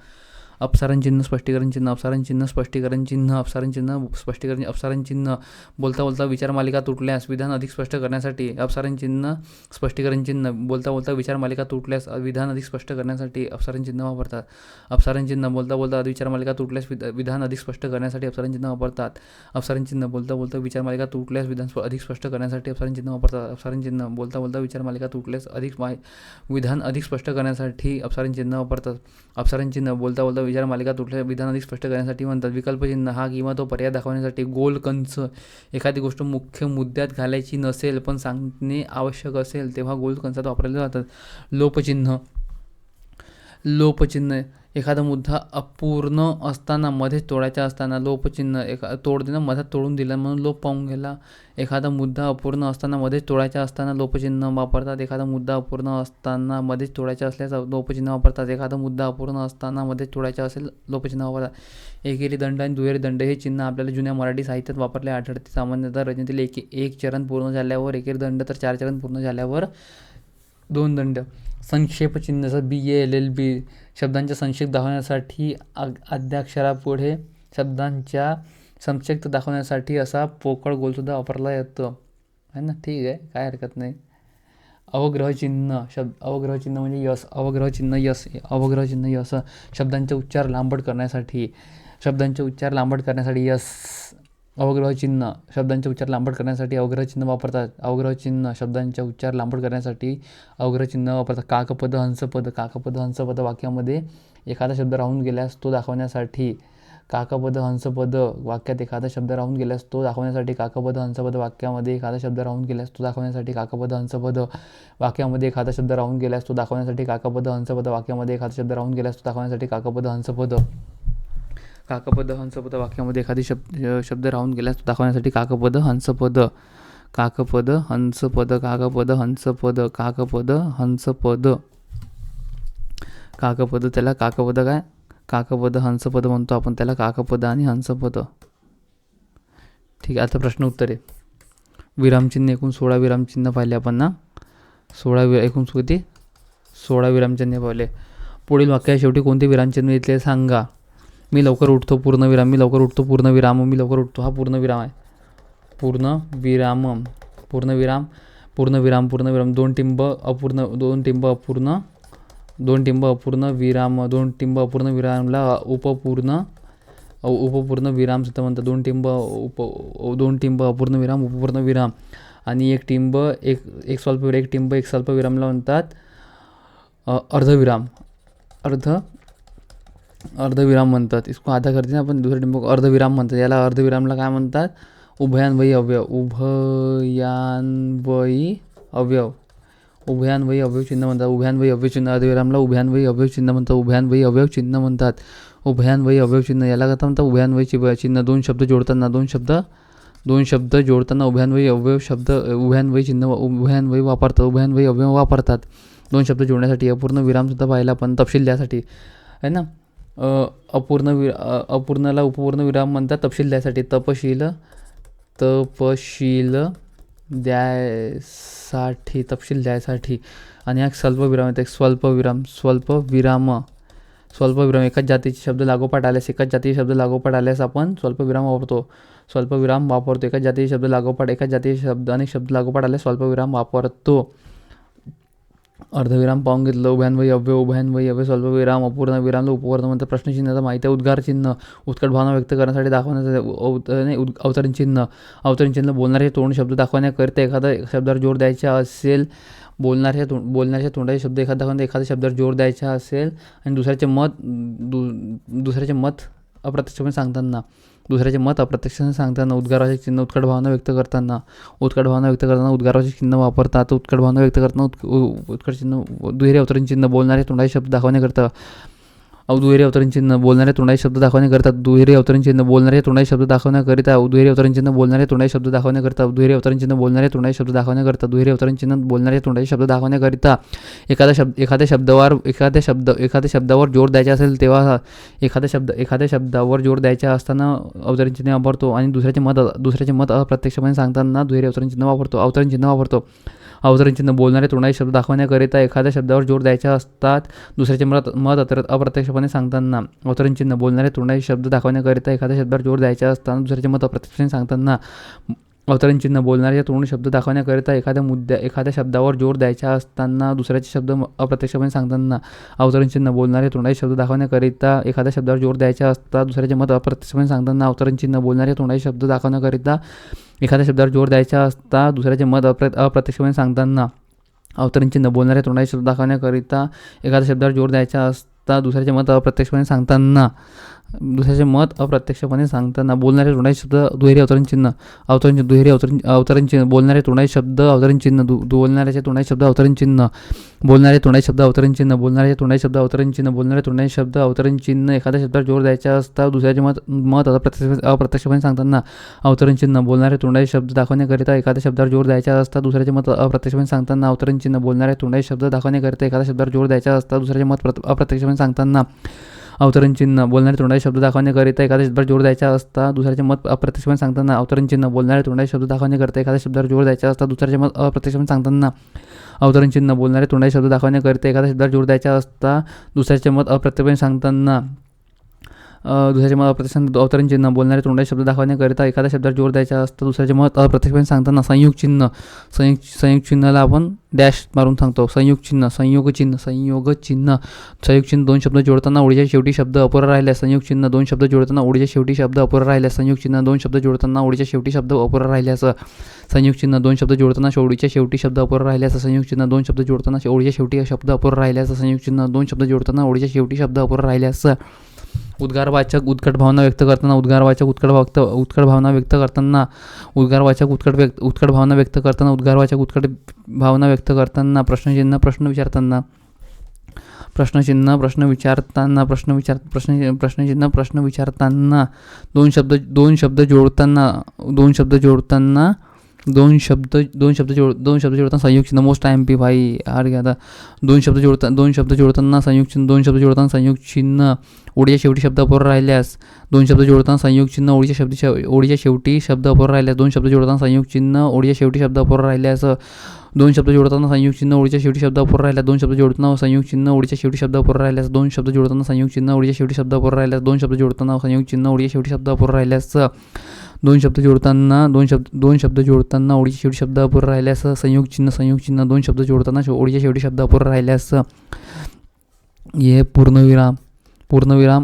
अपसारण चिन्ह, स्पष्टीकरण चिन्ह, अपसारण चिन्ह, स्पष्टीकरण चिन्ह, अपसारण चिन्ह, स्पष्टीकरण, अपसारण चिन्ह. बोलता बोलता विचारमालिका तुटल्यास विधान अधिक स्पष्ट करण्यासाठी अपसारण चिन्ह, स्पष्टीकरण चिन्ह. बोलता बोलता विचारमालिका तुटल्यास विधान अधिक स्पष्ट करण्यासाठी अपसारण चिन्ह वापरतात. अपसारण चिन्ह. बोलता बोलता विचारमालिका तुटल्यास विधान अधिक स्पष्ट करण्यासाठी अपसारण चिन्ह वापरतात. अपसारण चिन्ह. बोलता बोलता विचारमालिका तुटल्यास विधान अधिक स्पष्ट करण्यासाठी अपसारण चिन्ह वापरतात. अपसारण चिन्ह. बोलता बोलता विचारमालिका तुटल्यास विधान अधिक स्पष्ट करण्यासाठी अपसारण चिन्ह वापरतात. अपसारण चिन्ह. बोलता बोलता विचारमालिका तुटल्यास विधान अधिक स्पष्ट करण्यासाठी म्हणतात. विकल्प चिन्ह. हा किंवा तो पर्याय दाखवण्यासाठी गोल कंस. एखादी गोष्ट मुख्य मुद्द्यात घालायची नसेल पण सांगणे आवश्यक असेल तेव्हा गोल कंसात वापरले जातात. लोपचिन्ह. लोपचिन्ह. एखादा मुद्दा अपूर्ण असताना मध्येच तोडायचा असताना लोपचिन्ह. तोडताना मध्यात तोडून दिला म्हणून लोप पाहून गेला. एखादा मुद्दा अपूर्ण असताना मध्येच तोडायचा असताना लोपचिन्ह वापरतात. एखादा मुद्दा अपूर्ण असताना मध्येच तोडायचा असल्यास लोपचिन्ह वापरतात. एखादा मुद्दा अपूर्ण असताना मध्येच तोडायचा असेल लोपचिन्ह वापरतात. एकेरी दंड आणि दुहेरी दंड हे चिन्ह आपल्याला जुन्या मराठी साहित्यात वापरले आढळते. सामान्यतः रचनेतील एक चरण पूर्ण झाल्यावर एकेरी दंड तर 4 चरण पूर्ण झाल्यावर 2 दंड. संक्षेप चिन्ह. जसं BALLB. शब्दांचा संक्षेप दाखवण्यासाठी आद्याक्षरापुढे शब्दांच्या संक्षेप दाखवण्यासाठी असा पोकळ गोलसुद्धा वापरला येतो आहे ना. ठीक आहे, काय हरकत नाही. अवग्रह चिन्ह. अवग्रह चिन्ह म्हणजे यस. अवग्रह चिन्ह यस. अवग्रह चिन्ह यस. शब्दांचे उच्चार लांबट करण्यासाठी. शब्दांचे उच्चार लांबट करण्यासाठी यस. अवग्रह चिन्ह. शब्दांचे उच्चार लांबट करण्यासाठी अवग्रह चिन्ह वापरतात. अवग्रह चिन्ह. शब्दांचे उच्चार लांबट करण्यासाठी अवग्रह चिन्ह वापरतात. काकपद, हंसपद. काकपद, हंसपद वाक्यामध्ये एखादा शब्द राहून गेल्यास तो दाखवण्यासाठी. काकपद, हंसपद वाक्यात एखादा शब्द राहून गेल्यास तो दाखवण्यासाठी. काकपद, हंसपद वाक्यामध्ये एखादा शब्द राहून गेल्यास तो दाखवण्यासाठी. काकपद, हंसपद वाक्यामध्ये एखादा शब्द राहून गेल्यास तो दाखवण्यासाठी. काकपद, हंसपद वाक्यामध्ये एखादा शब्द राहून गेल्यास तो दाखवण्यासाठी. काकपद, हंसपद. काकपद, हंसपद वाक्यामध्ये एखादी शब्द राहून गेल्यास तो दाखवण्यासाठी. काकपद, हंसपद. काकपद, हंसपद. काकपद, हंसपद. काकपद, हंसपद. काकपद. त्याला काकपद काय? काकपद, हंसपद म्हणतो आपण त्याला. काकपद आणि हंसपद. ठीक आहे. आता प्रश्न उत्तरे. विरामचिन्ह. एकूण 16 विरामचिन्ह पाहिले आपण ना. 16 एकूण किती? 16 विरामचिन्ह पाहिले. पुढील वाक्याच्या शेवटी कोणते विरामचिन्ह घेतले सांगा. मी लवकर उठतो पूर्णविराम. मी लवकर उठतो पूर्णविराम. मी लवकर उठतो हा पूर्णविराम आहे. पूर्णविराम. पूर्णविराम. पूर्णविराम. पूर्णविराम. 2 टिंब अपूर्ण. 2 टिंब अपूर्ण. 2 टिंब अपूर्ण विराम. 2 टिंब अपूर्ण विरामला उपपूर्ण विराम सुद्धा म्हणतात. 2 टिंब अपूर्ण विराम उपपूर्ण विराम. आणि एक टिंब एक स्वल्पविराम. एक टिंब एक स्वल्पविरामला म्हणतात अर्धविराम. अर्धविराम म्हणतात. इसको आधा करते ना आपण. दुसरे टिंब अर्धविराम म्हणतात. याला अर्धविरामला काय म्हणतात? उभयान्वयी अवयव. उभयान्वयी अवयव. उभयान्वयी अवयव चिन्ह म्हणतात. उभयान्वयी अवयव चिन्ह. अर्धविरामला उभयान्वयी अवयव चिन्ह म्हणतात. उभयान्वयी अवयव चिन्ह म्हणतात. उभयान्वयी अवयव चिन्ह याला काय म्हणतात? उभयान्वयी चिन्ह. 2 शब्द जोडताना उभयान्वयी अवयव शब्द उभयान्वयी चिन्ह उभयान्वयी वापरतात. उभयान्वयी अवयव वापरतात 2 शब्द जोडण्यासाठी. अपूर्ण विरामसुद्धा पाहिला पण तपशील द्यासाठी आहे ना. अपूर्णला उपपूर्ण विराम म्हणतात तपशील द्यासाठी. तपशील द्यायसाठी. आणि एक स्वल्पविराम येते. स्वल्पविराम. एकाच जातीचे शब्द लागोपाठ आल्यास आपण स्वल्पविराम वापरतो. एकाच जातीचे शब्द अनेक शब्द लागोपाठ आल्यास स्वल्पविराम वापरतो. अर्धविराम पाहून घेतलं. उभयान्वयी अव्यय स्वल्पविराम. अपूर्ण विरामला उपपूर्ण म्हणतात. प्रश्नचिन्हाचा माहिती आहे. उद्गार चिन्ह. उत्कट भावना व्यक्त करण्यासाठी दाखवण्यासाठी. अवतरण चिन्ह. बोलणारे तोंड शब्द दाखवण्याकरिता एखादा शब्दावर जोर द्यायचा असेल. बोलणाऱ्या तोंडाचे शब्द एखाद्या शब्दावर जोर द्यायचा असेल आणि दुसऱ्याचे मत अप्रत्यक्षपणे सांगताना. उद्गाराचे चिन्ह. उत्कट भावना व्यक्त करताना उद्गाराचे चिन्ह वापरतात. उत्कट भावना व्यक्त करताना उत्कट चिन्ह. दुहेरी अवतरण चिन्ह. बोलणारे तोंडाचे शब्द दाखवण्याकरता. दुहेरी अवतरण चिन्ह. बोलणारे तोंडाचे शब्द दाखवण्याकरिता. दुहेरी अवतरण चिन्ह. बोलणारे तोंडाचे शब्द दाखवण्याकरिता. दुहेरी अवतरण चिन्ह. बोलणारे तोंडाचे शब्द दाखवण्याकरिता. दुहेरी अवतरण चिन्ह. बोलणारे तोंडाचे शब्द दाखवण्याकरिता. दुहेरी अवतरण चिन्ह. बोलणारे तोंडाचे शब्द दाखवण्याकरिता. एखाद्या शब्दावर जोर द्यायचा असेल तेव्हा एखाद्या शब्दावर जोर द्यायचा असताना अवतरण चिन्ह वापरतो आणि दुसऱ्याचे मत अप्रत्यक्षपणे सांगताना दुहेरी अवतरण चिन्ह वापरतो. अवतरण चिन्ह बोलणारे तोंडाचे शब्द दाखवण्याकरिता एखाद्या शब्दावर जोर द्यायचे असतात दुसऱ्याचे मत अप्रत्यक्षपणे सांगताना. अवतरण चिन्ह बोलणारे तोंडाचे शब्द दाखवण्याकरिता एखाद्या शब्दावर जोर द्यायचे असताना दुसऱ्याचे मत अप्रत्यक्षपणे सांगताना. अवतरण चिन्ह बोलणारे तोंड शब्द दाखवण्याकरिता एखाद्या शब्दावर जोर द्यायचा असताना दुसऱ्याचे शब्द अप्रत्यक्षपणे सांगताना. अवतरण चिन्ह बोलणारे तोंडाचे शब्द दाखवण्याकरिता एखाद्या शब्दावर जोर द्यायचे असता दुसऱ्याचे मत अप्रत्यक्षपणे सांगताना. अवतरण चिन्ह बोलणारे तोंडाचे शब्द दाखवण्याकरिता एखाद्या शब्दावर जोर द्यायचा असता दुसऱ्याचे मत अप्रत्यक्षपणे सांगताना. अवतरण चिन्ह बोलणारे तोंडाचे शब्द दाखवण्याकरिता एखाद्या शब्दावर जोर द्यायचा असता दुसऱ्याचे मत अप्रत्यक्षपणे सांगताना. दुसऱ्याचे मत अप्रत्यक्षपणे सांगताना. बोलणारे तोंडाचे शब्द दुहेरी अवतरण चिन्ह. दुहेरी अवतरण चिन्ह. बोलणारे तोंडाचे शब्द अवतरण चिन्ह. बोलणाऱ्याचे तोंडाचे शब्द अवतरण चिन्ह. बोलणारे तोंडाचे शब्द अवतरण चिन्ह. बोलणाऱ्याचे तोंडाचे शब्द अवतरण चिन्ह. बोलणारे तोंडाचे शब्द अवतरण चिन्ह. एखाद्या शब्दावर जोर द्यायचा असता दुसऱ्याचे मत अप्रत्यक्षपणे सांगताना. अवतरण चिन्ह. बोलणारे तोंडाचे शब्द दाखवण्याकरिता एखाद्या शब्दावर जोर द्यायचा असता दुसऱ्याचे मत अप्रत्यक्षपणे सांगताना. अवतरण चिन्ह. बोलणारे तोंडाचे शब्द दाखवण्याकरिता एखाद्या शब्दावर जोर द्यायचा असता दुसऱ्याचे मत अप्रत्यक्षपणे सांगताना. अवतरण चिन्ह. बोलणारे तोंडाचे शब्द दाखवण्याकरिता एखाद्या शब्दावर जोर द्यायचा असता दुसऱ्याचे मत अप्रत्यक्षपणे सांगताना. अवतरण चिन्ह. बोलणारे तोंडाचे शब्द दाखवण्याकरिता एखाद्या शब्दावर जोर द्यायचा असता दुसऱ्याचे मत अप्रत्यक्षपणे सांगताना. अवतरण चिन्ह. बोलणारे तोंडाचे शब्द दाखवण्याकरिता एखाद्या शब्दावर जोर द्यायचा असता दुसऱ्याचे मत अप्रत्यक्षपणे सांगताना. दुसऱ्याचे मत अप्रत्यक्ष. अवतरण चिन्ह. बोलणारे तोंडाचे शब्द दाखवण्याकरिता एखाद्या शब्दावर जोर द्यायचा असता दुसऱ्याचे मत अप्रत्यक्षपणे सांगताना. संयुग चिन्ह. संयुग चिन्हाला आपण डॅश मारून सांगतो. संयुग चिन्ह. संयोग चिन्ह. दोन शब्द जोडताना ओळीच्या शेवटी शब्द अपुरा राहिल्यास. संयुग चिन्ह. दोन शब्द जोडताना ओळीच्या शेवटी शब्द अपुरा राहिल्यास. संयुग चिन्ह. दोन शब्द जोडताना ओळीच्या शेवटी शब्द अपुरा राहिल्यास. संयुग चिन्ह. दोन शब्द जोडताना ओळीच्या शेवटी शब्द अपुरा राहिल्यास. संयुग चिन्ह. दोन शब्द जोडताना ओळीच्या शेवटी शब्द अपुरा राहिल्यास. संयुग चिन्ह. दोन शब्द जोडताना ओळीच्या शेवटी शब्द अपुरा राहिल्यास. उद्गारवाचक उत्कट भावना व्यक्त करताना. उद्गारवाचक उत्कट भावना व्यक्त करताना. उद्गारवाचक उत्कट भावना व्यक्त करताना. उद्गारवाचक उत्कट भावना व्यक्त करताना. प्रश्नचिन्ह. प्रश्न विचारताना. प्रश्नचिन्ह. प्रश्न विचारताना. प्रश्नचिन्ह. प्रश्न विचारताना. दोन शब्द जोडताना. संयुग चिन्ह. मोस्ट टाइम भाई हार गया था. दोन शब्द जोडताना संयुग चिन्ह. दोन शब्द जोडताना संयुग चिन्ह ओळीच्या शेवटी शब्द अपुरा राहिल्यास. दोन शब्द जोडताना संयुग चिन्ह ओळीच्या शेवटी शब्द अपुरा राहिल्यास. दोन शब्द जोडताना संयुग चिन्ह ओळीच्या शेवटी शब्द अपुरा राहिल्यास. दोन शब्द जोडताना संयुग चिन्ह ओळीच्या शेवटी शब्द अपुरा राहिल्यास. दोन शब्द जोडताना संयुग चिन्ह ओळीच्या शेवटी शब्द अपुरा राहिल्यास. दोन शब्द जोडताना संयुग चिन्ह ओळीच्या शेवटी शब्द अपुरा राहिल्यास. दोन शब्द जोडताना संयुग चिन्ह ओळीच्या शेवटी शब्द अपुरा राहिल्यास. दोन शब्द जोडताना ओळीच्या शेवटी शब्द अपुरा राहिल्यास. संयुग चिन्ह. दोन शब्द जोडताना ओळीच्या शेवटी शब्द अपुरा राहिल्यास. हे पूर्णविराम. अपूर्णविराम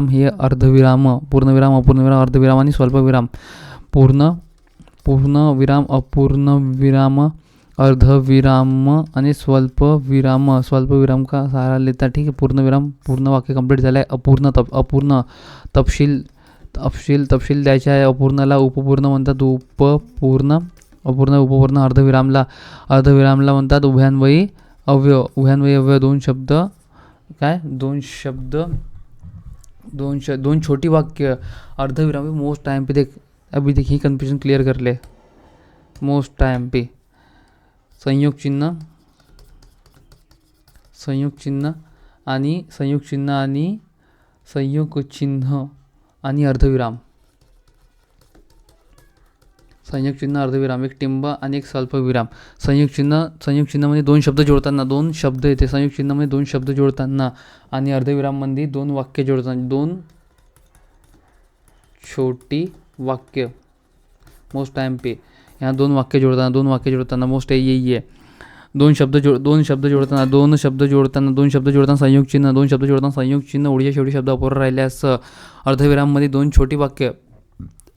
हे अर्धविराम. पूर्णविराम, अपूर्णविराम, अर्धविराम आणि स्वल्पविराम. पूर्णविराम, अपूर्णविराम, अर्धविराम आणि स्वल्पविराम. स्वल्पविराम का सहारा लेता. ठीक आहे. पूर्णविराम पूर्ण वाक्य कंप्लीट झालं आहे. अपूर्ण तपशील द्यायचे आहे. अपूर्णला उपपूर्ण म्हणतात. उपपूर्ण. अर्धविरामला म्हणतात उभयान्वयी अव्यय. दोन छोटी वाक्य. अर्धविराम मोस्ट टाइम पे. अभी देख ही कन्फ्युजन क्लियर कर ले. मोस्ट टाइम पे संयोग चिन्ह आणि अर्धविराम. संयोग चिन्ह, अर्धविराम, एक टिंब आणि एक स्वल्पविराम. संयोग चिन्हामध्ये दोन शब्द जोडताना दोन शब्द येते. संयोग चिन्हामध्ये दोन शब्द जोडताना आणि अर्धविराममध्ये दोन वाक्य जोडताना दोन छोटी वाक्य. मोस्ट टाइम पे यहाँ दोन वाक्य जोडताना मोस्ट ये. दोन शब्द जोडताना संयोग चिन्ह. दोन शब्द जोडताना संयोग चिन्ह ओळीच्या शेवटी शब्द अपुरा राहिल्यास. अर्धविराममध्ये दोन छोटी वाक्य.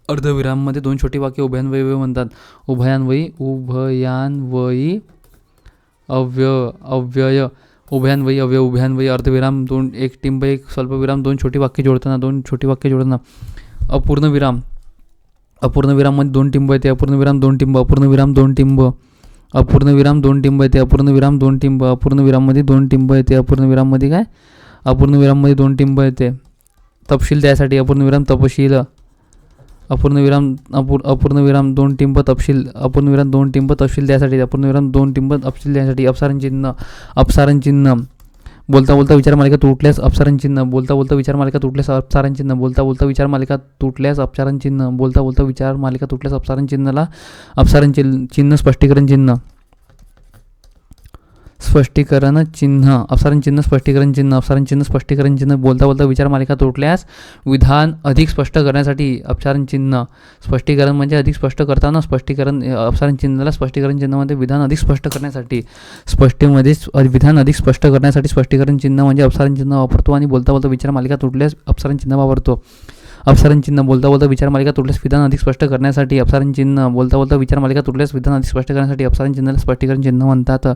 उभयान्वयी म्हणतात. उभयान्वयी अव्यय. उभयान्वयी अर्धविराम. एक टिंब एक स्वल्पविराम. दोन छोटी वाक्य जोडताना. अपूर्णविराममध्ये दोन टिंब येते. अपूर्णविराम दोन टिंब. अपूर्णविराम दोन टिंब येते. अपूर्णविराम दोन टिंब. अपूर्णविराममध्ये दोन टिंब येते. अपूर्णविराममध्ये काय? अपूर्णविराममध्ये दोन टिंब येते. तपशील द्यायसाठी अपूर्णविराम तपशील. अपूर्णविराम दोन टिंब तपशील. अपूर्णविराम दोन टिंब तपशील द्यायसाठी. अपूर्णविराम दोन टिंब तपशील द्यायसाठी. अपसारण चिन्ह. बोलता बोलता विचार मालिका तुटल्यास अपसारण चिन्ह. बोलता बोलता विचार मालिका तुटल्यास अपसारण चिन्ह. बोलता बोलता विचार मालिका तुटल्यास अपसारण चिन्ह. बोलता बोलता विचार मालिका तुटल्यास अपसारण चिन्हाला अपसारण चिन्ह स्पष्टीकरण चिन्ह. स्पष्टीकरण चिन्ह अपसारण चिन्ह स्पष्टीकरण चिन्ह अपसारण चिन्ह स्पष्टीकरण चिन्ह. बोलता बोलता विचार मालिका तुटल्यास विधान अधिक स्पष्ट करण्यासाठी अपसारण चिन्ह. स्पष्टीकरण म्हणजे अधिक स्पष्ट करताना स्पष्टीकरण अपसारण चिन्हाला स्पष्टीकरण चिन्हामध्ये विधान अधिक स्पष्ट करण्यासाठी स्पष्टीमध्ये विधान अधिक स्पष्ट करण्यासाठी स्पष्टीकरण चिन्ह म्हणजे अपसारण चिन्ह वापरतो. आणि बोलता बोलता विचार मालिका तुटल्यास अपसारण चिन्ह वापरतो. अपसारण चिन्ह बोलता बोलता विचार मालिका तुटल्यास विधान अधिक स्पष्ट करण्यासाठी अपसारण चिन्ह. बोलता बोलता विचार मालिका तुटल्यास विधान अधिक स्पष्ट करण्यासाठी अपसारण चिन्हाला स्पष्टीकरण चिन्ह म्हणतात.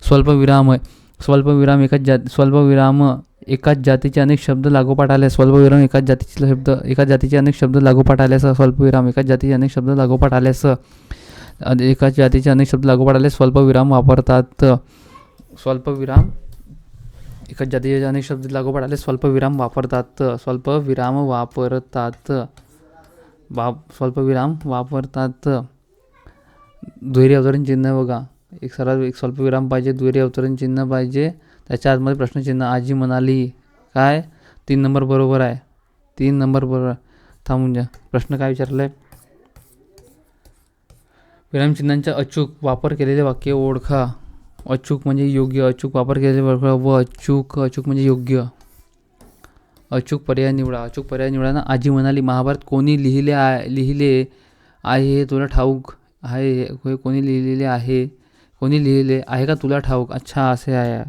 स्वल्पविराम स्वल्पविराम स्वल्पविराम एकाच जातीचे अनेक शब्द लागोपाठ आल्यास. स्वल्पविराम एकाच जातीचे अनेक शब्द लागोपाठ आल्यास. स्वल्पविराम एकाच जातीचे अनेक शब्द लागोपाठ आल्यास. एकाच जातीचे अनेक शब्द लागोपाठ आल्यास स्वल्पविराम वापरतात. स्वल्पविराम एकाच जातीचे अनेक शब्द लागोपाठ आल्यास स्वल्पविराम वापरतात. स्वल्पविराम वापरतात. स्वल्पविराम वापरतात. दुहेरी अवतरण चिन्ह बघा. एक स्वल्पविराम पाहिजे, दुहेरी अवतरण चिन्ह पाहिजे, त्याच्या आतमध्ये प्रश्नचिन्ह. आजी म्हणाली काय? 3 नंबर बरोबर आहे. 3 नंबर बरोबर. थांबून जा. प्रश्न काय विचारलं आहे? विरामचिन्हांचा अचूक वापर केलेले वाक्य ओळखा. अचूक म्हणजे योग्य. अचूक वापर केलेले ओळखा व अचूक म्हणजे योग्य. अचूक पर्याय निवडा. अचूक पर्याय निवडा. आजी म्हणाली महाभारत कोणी लिहिले आहे हे तुला ठाऊक आहे? कोणी लिहिलेले आहे? कोणी लिहिले आहे का तुला ठाऊक? अच्छा असे आहे.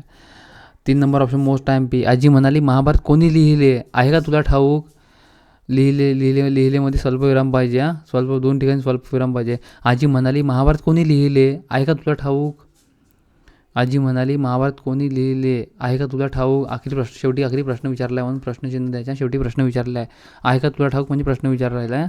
3 number option most time P. आजी म्हणाली महाभारत कोणी लिहिले आहे का तुला ठाऊक? लिहिलेमध्ये स्वल्पविराम पाहिजे. हां 2 ठिकाणी स्वल्पविराम पाहिजे. आजी म्हणाली महाभारत कोणी लिहिले आहे का तुला ठाऊक? आजी म्हणाली महाभारत कोणी लिहिले आहे का तुला ठाऊक? शेवटी आखरी प्रश्न विचारला आहे म्हणून प्रश्नचिन्ह द्यायचा. शेवटी प्रश्न विचारला आहे का तुला ठाऊक म्हणजे प्रश्न विचारलेला आहे.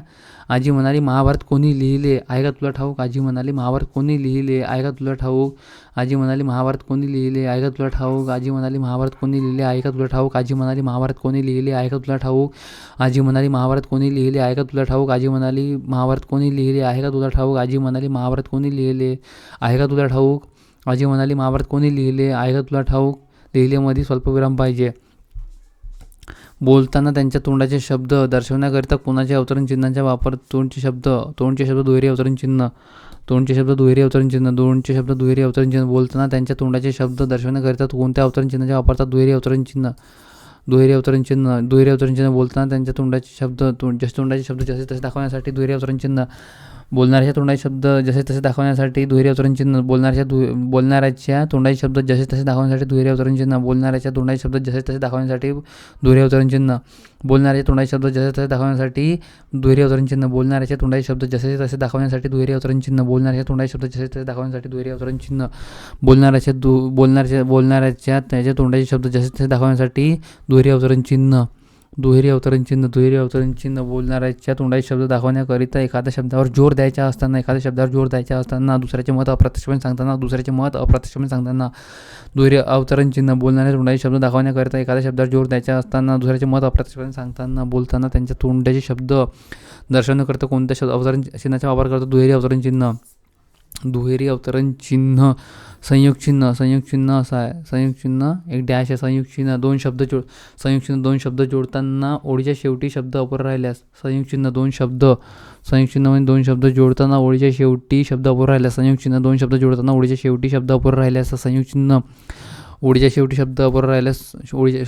आजी म्हणाली महाभारत कोणी लिहिले आहे का तुला ठाऊक? आजी म्हणाली महाभारत कोणी लिहिले आहे का तुला ठाऊक? आजी म्हणाली महाभारत कोणी लिहिले आहे का तुला ठाऊक? आजी म्हणाली महाभारत कोणी लिहिले आहे का तुला ठाऊक? आजी म्हणाली महाभारत कोणी लिहिले आहे का तुला ठाऊक? आजी म्हणाली महाभारत कोणी लिहिले आहे का तुला ठाऊक? आजी म्हणाली महाभारत कोणी लिहिले आहे का तुला ठाऊक? आजी म्हणाली महाभारत कोणी लिहिले आहे का तुला ठाऊक? आजी म्हणाली महाभारत कोणी लिहिले आहे का तुला ठाऊक? लिहिलेमध्ये स्वल्पविराम पाहिजे. बोलताना त्यांच्या तोंडाचे शब्द दर्शवण्याकरिता कोणाच्या अवतरण चिन्हांचा वापर? तोंडचे शब्द दुहेरी अवतरण चिन्ह. तोंडचे शब्द दुहेरी अवतरण चिन्ह. दोनचे शब्द दुहेरी अवतरण चिन्ह. बोलताना त्यांच्या तोंडाचे शब्द दर्शवण्याकरिता कोणत्या अवतरण चिन्हांचा वापरतात? दुहेरी अवतरण चिन्ह. दुहेरी अवतरण चिन्ह. बोलताना त्यांच्या तोंडाचे शब्द तोंडाचे शब्द जसे तसे दाखवण्यासाठी दुहेरी अवतरण चिन्ह. बोलणाऱ्याच्या तोंडाचे शब्द जसे तसे दाखवण्यासाठी दुहेरी अवतरण चिन्ह. बोलणाऱ्याच्या तोंडाचे शब्द जसे तसे दाखवण्यासाठी दुहेरी अवतरण चिन्ह. बोलणाऱ्याच्या तोंडाचे शब्द जसे तसे दाखवण्यासाठी दुहेरी अवतरण चिन्ह. बोलणाऱ्याच्या तोंडाचे शब्द जसे तसे दाखवण्यासाठी दुहेरी अवतरण चिन्ह. बोलणाऱ्याच्या तोंडाचे शब्द जसे तसे दाखवण्यासाठी दुहेरी अवतरण चिन्ह. बोलणाऱ्याच्या तोंडाचे शब्द जसे तसे दाखवण्यासाठी दुहेरी अवतरण चिन्ह. बोलणाऱ्याच्या त्याच्या तोंडाचे शब्द जसे तसे दाखवण्यासाठी दुहेरी अवतरण चिन्ह. दुहेरी अवतरण चिन्ह. बोलणाऱ्याच्या तोंडाचे शब्द दाखवण्याकरिता एखाद्या शब्दावर जोर द्यायचा असताना दुसऱ्याचे मत अप्रत्यक्षपणे सांगताना दुहेरी अवतरण चिन्ह. बोलणाऱ्या तोंडाचे शब्द दाखवण्याकरिता एखाद्या शब्दावर जोर द्यायचा असताना दुसऱ्याचे मत अप्रत्यक्षपणे सांगताना. बोलताना त्यांच्या तोंडाचे शब्द दर्शवण्याकरिता कोणत्या अवतरण चिन्हाचा वापर करतो? दुहेरी अवतरण चिन्ह. दुहेरी अवतरण चिन्ह. संयुक्त चिन्ह असं आहे. संयुक्त चिन्ह एक डॅश आहे. संयुक्त चिन्ह दोन शब्द जोडताना ओळीच्या शेवटी शब्द अपुरा राहिल्यास. संयुक्त चिन्ह दोन शब्द जोडताना ओळीच्या शेवटी शब्द अपुरा राहिल्यास. संयुक्त चिन्ह दोन शब्द जोडताना ओळीच्या शेवटी शब्द अपुरा राहिल्यास. संयुक्त चिन्ह ओळीच्या शेवटी शब्द अपुरा राहिल्यास.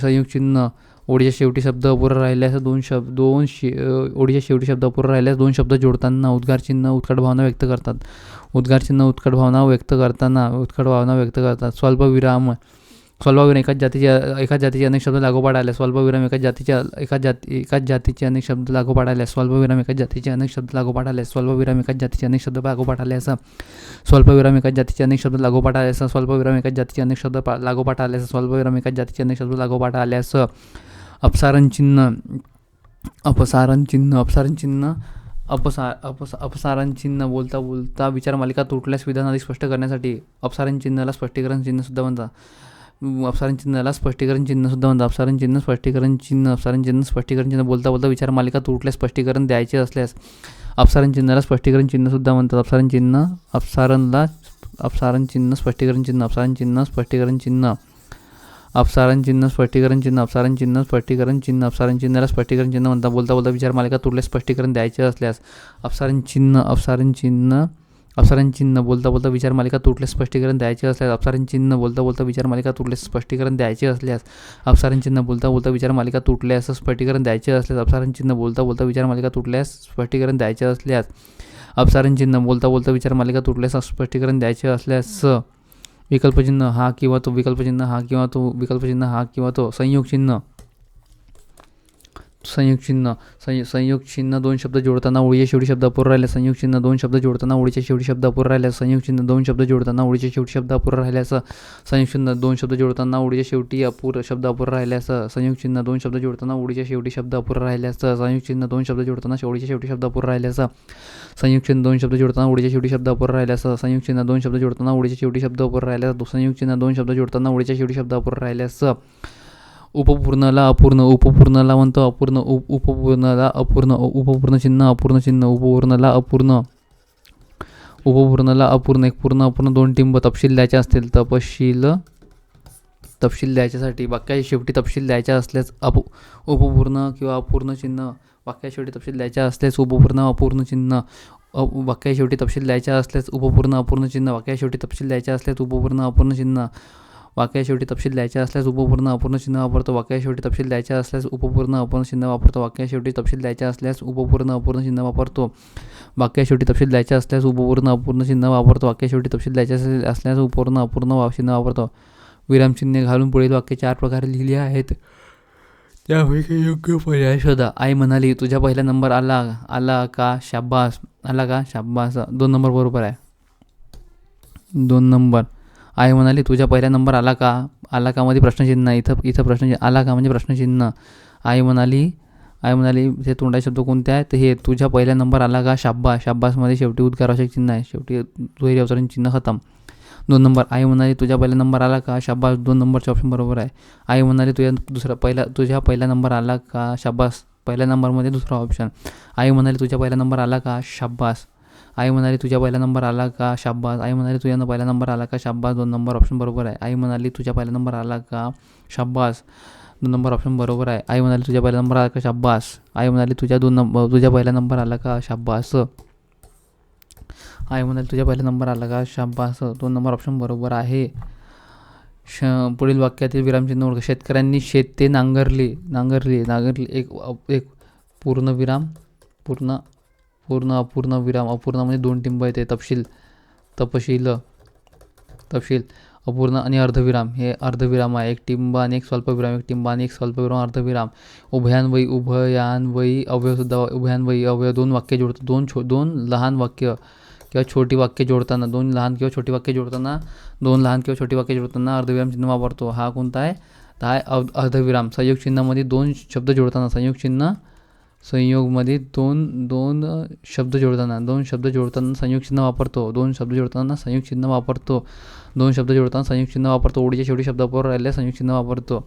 संयुक्त चिन्ह ओळीच्या शेवटी शब्द अपुरा राहिल्यास ओळीच्या शेवटी शब्द अपुरा राहिल्यास दोन शब्द जोडताना उद्गार चिन्ह उत्कट भावना व्यक्त करतात. उत्कट भावना व्यक्त करतात. स्वल्पविराम एकाच जातीचे अनेक शब्द लागोपाठ आल्यास. स्वल्पविराम एकाच जातीचे अनेक शब्द लागोपाठ आल्यास. स्वल्पविराम एकाच जातीचे अनेक शब्द लागोपाठ आल्यास. स्वल्पविराम एकाच जातीचे अनेक शब्द लागोपाठ आल्यास. स्वल्पविराम एकाच जातीचे अनेक शब्द लागोपाठ आल्यास. स्वल्पविराम एकाच जातीचे अनेक शब्द लागोपाठ आल्यास. स्वल्पविराम एकाच जातीचे अनेक शब्द लागोपाठ आल्यास. अपसारण चिन्ह. अपसारण चिन्ह. बोलता बोलता विचारमालिका तुटल्यास विधान अधिक स्पष्ट करण्यासाठी अपसारण चिन्हाला स्पष्टीकरण चिन्ह सुद्धा म्हणतात. अपसारण चिन्ह स्पष्टीकरण चिन्ह. बोलता बोलता विचारमालिका तुटल्यास स्पष्टीकरण द्यायचे असल्यास अपसारण चिन्हाला स्पष्टीकरण चिन्ह सुद्धा म्हणतात. अपसारण चिन्ह स्पष्टीकरण चिन्ह. अपसारण चिन्ह, स्पष्टीकरण चिन्ह, अपसारण चिन्ह, स्पष्टीकरण चिन्ह. अपसारण चिन्हाला स्पष्टीकरण चिन्ह म्हणतात. बोलता बोलता विचार मालिका तुटल्यास स्पष्टीकरण द्यायचे असल्यास अपसारण चिन्ह, अपसारण चिन्ह, अपसारण चिन्ह. बोलता बोलता विचार मालिका तुटल्यास स्पष्टीकरण द्यायचे असल्यास अपसारण चिन्ह. बोलता बोलता विचार मालिका तुटल्यास स्पष्टीकरण द्यायचे असल्यास अपसारण चिन्ह. बोलता बोलता विचार मालिका तुटल्यास स्पष्टीकरण द्यायचे असल्यास अपसारण चिन्ह. बोलता बोलता विचार मालिका तुटल्यास स्पष्टीकरण द्यायचे असल्यास अपसारण चिन्ह. बोलता बोलता विचार मालिका तुटल्यास स्पष्टीकरण द्यायचे असल्यास विकल्पचिन्ह हा किंवा तो, विकल्पचिन्ह हा किंवा तो, विकल्पचिन्ह हा किंवा तो. संयोग चिन्ह, संयोग चिन्ह, संयोग चिन्ह. दोन शब्द जोडताना ओळीच्या शेवटी शब्द अपुरा राहिल्यास संयोग चिन्ह. दोन शब्द जोडताना ओळीच्या शेवटी शब्द अपुरा राहिल्यास संयोग चिन्ह. दोन शब्द जोडताना ओळीच्या शेवटी शब्द अपुरा राहिल्यास संयोग चिन्ह. दोन शब्द जोडताना ओळीच्या शेवटी शब्द अपुरा राहिल्यास संयोग चिन्ह. दोन शब्द जोडताना ओळीच्या शेवटी शब्द अपुरा राहिल्यास संयोग चिन्ह. दोन शब्द जोडताना ओळीच्या शेवटी शब्द अपुरा राहिल्यास संयोग चिन्ह. दोन शब्द जोडताना ओळीच्या शेवटी शब्द अपुरा राहिल्यास संयोग चिन्ह. दोन शब्द जोडताना ओळीच्या शेवटी शब्द अपुरा राहिल्यास संयोग चिन्ह. दोन शब्द जोडताना ओळीच्या शेवटी शब्द अपुरा राहिल्यास उपपूर्णला अपूर्ण, उपपूर्णला म्हणतो अपूर्ण, उपपूर्णला अपूर्ण, उपपूर्ण चिन्ह, अपूर्ण चिन्ह, उपपूर्णला अपूर्ण, उपपूर्णला अपूर्ण. एक पूर्ण अपूर्ण दोन टिंब. तपशील द्यायचे असतील तपशील, तपशील द्यायच्यासाठी वाक्याच्या शेवटी तपशील द्यायच्या असल्यास उपपूर्ण किंवा अपूर्ण चिन्ह. वाक्याच्या शेवटी तपशील द्यायच्या असल्यास उपपूर्ण अपूर्ण चिन्ह. वाक्याच्या शेवटी तपशील द्यायच्या असल्यास उपपूर्ण अपूर्ण चिन्ह. वाक्याच्या शेवटी तपशील द्यायच्या असल्यास उपपूर्ण अपूर्ण चिन्ह. वाक्याच्या शेवटी तपशील द्यायच्या असल्यास उपपूर्ण अपूर्ण चिन्ह वापरतो. वाक्याच्या शेवटी तपशील द्यायच्या असल्यास उपपूर्ण अपूर्ण चिन्ह वापरतो. वाक्याच्या शेवटी तपशील द्यायच्या असल्यास उपपूर्ण अपूर्ण चिन्ह वापरतो. वाक्याच्या शेवटी तपशील द्यायच्या असल्यास उपपूर्ण अपूर्ण चिन्ह वापरतो. वाक्याच्या शेवटी तपशील द्यायच्या असल्यास उपपूर्ण अपूर्ण चिन्ह वापरतो. विरामचिन्हे घालून पुढील वाक्य 4 प्रकारे लिहिली आहेत. त्यापैकी योग्य पर्याय शोधा. आई म्हणाली, तुझा पहिला नंबर आला. आला का? शाब्बास. आला का? शाब्बास. 2 नंबर बरोबर आहे. 2 नंबर. आई म्हणाली, तुझा पहिला नंबर आला का? आला का मध्ये प्रश्नचिन्ह. इथं प्रश्नचिन्ह. आला का म्हणजे प्रश्नचिन्ह. आई म्हणाली, आई म्हणाली. हे तोंडाचे शब्द कोणते आहेत? तर हे तुझा पहिला नंबर आला का? शाब्बास. शाब्बासमध्ये शेवटी उद्गारवाचक चिन्ह आहे. शेवटी दुहेरी अवतरण चिन्ह खतम. 2 नंबर. आई म्हणाली, तुझा पहिला नंबर आला का? शाब्बास. 2 नंबरचे ऑप्शन बरोबर आहे. आई म्हणाली, तुझा पहिला नंबर आला का? शाब्बास. पहिल्या नंबरमध्ये दुसरा ऑप्शन. आई म्हणाली, तुझा पहिला नंबर आला का? शाब्बास. आई म्हणाली, तुझा पहिला नंबर आला का? शाब्बास. आई म्हणाली, तुझ्या पहिला नंबर आला का? शाब्बास. 2 नंबर ऑप्शन बरोबर आहे. आई म्हणाली, तुझा पहिला नंबर आला का? शाब्बास. 2 नंबर ऑप्शन बरोबर आहे. आई म्हणाली, तुझ्या पहिला नंबर आला का? शाब्बास. आई म्हणाली, तुझ्या पहिला नंबर आला का? शाब्बास. आई म्हणाली, तुझ्या पहिला नंबर आला का? शाब्बास. 2 नंबर ऑप्शन बरोबर आहे. पुढील वाक्यातील विरामचिन्ह ओळखा. शेतकऱ्यांनी शेते नांगरली. नांगरली. नांगरली. एक पूर्णविराम, पूर्ण अपूर्ण विराम. अपूर्ण म्हणजे 2 टिंब येते. तपशील, तपशील, तपशील. अपूर्ण आणि अर्धविराम. हे अर्धविराम आहे. एक टिंब आणि एक स्वल्पविराम. एक टिंब आणि एक स्वल्पविराम, अर्धविराम. उभयान्वयी. उभयान्वयी अवयवसुद्धा. उभयान्वयी अवयव. 2 वाक्य जोडतात. दोन लहान वाक्य किंवा छोटी वाक्य जोडताना, 2 लहान किंवा छोटी वाक्य जोडताना, 2 लहान किंवा छोटी वाक्य जोडताना अर्धविराम चिन्ह वापरतो. हा कोणता आहे? तर हा अर्धविराम. संयोग चिन्हामध्ये 2 शब्द जोडताना, संयोग चिन्ह, संयोगमध्ये दोन शब्द जोडताना, 2 शब्द जोडताना संयोग चिन्ह वापरतो. 2 शब्द जोडताना संयोग चिन्ह वापरतो. 2 शब्द जोडताना संयोग चिन्ह वापरतो. ओळीच्या शेवटी शब्द अपुरा राहिल्यास संयोग चिन्ह वापरतो.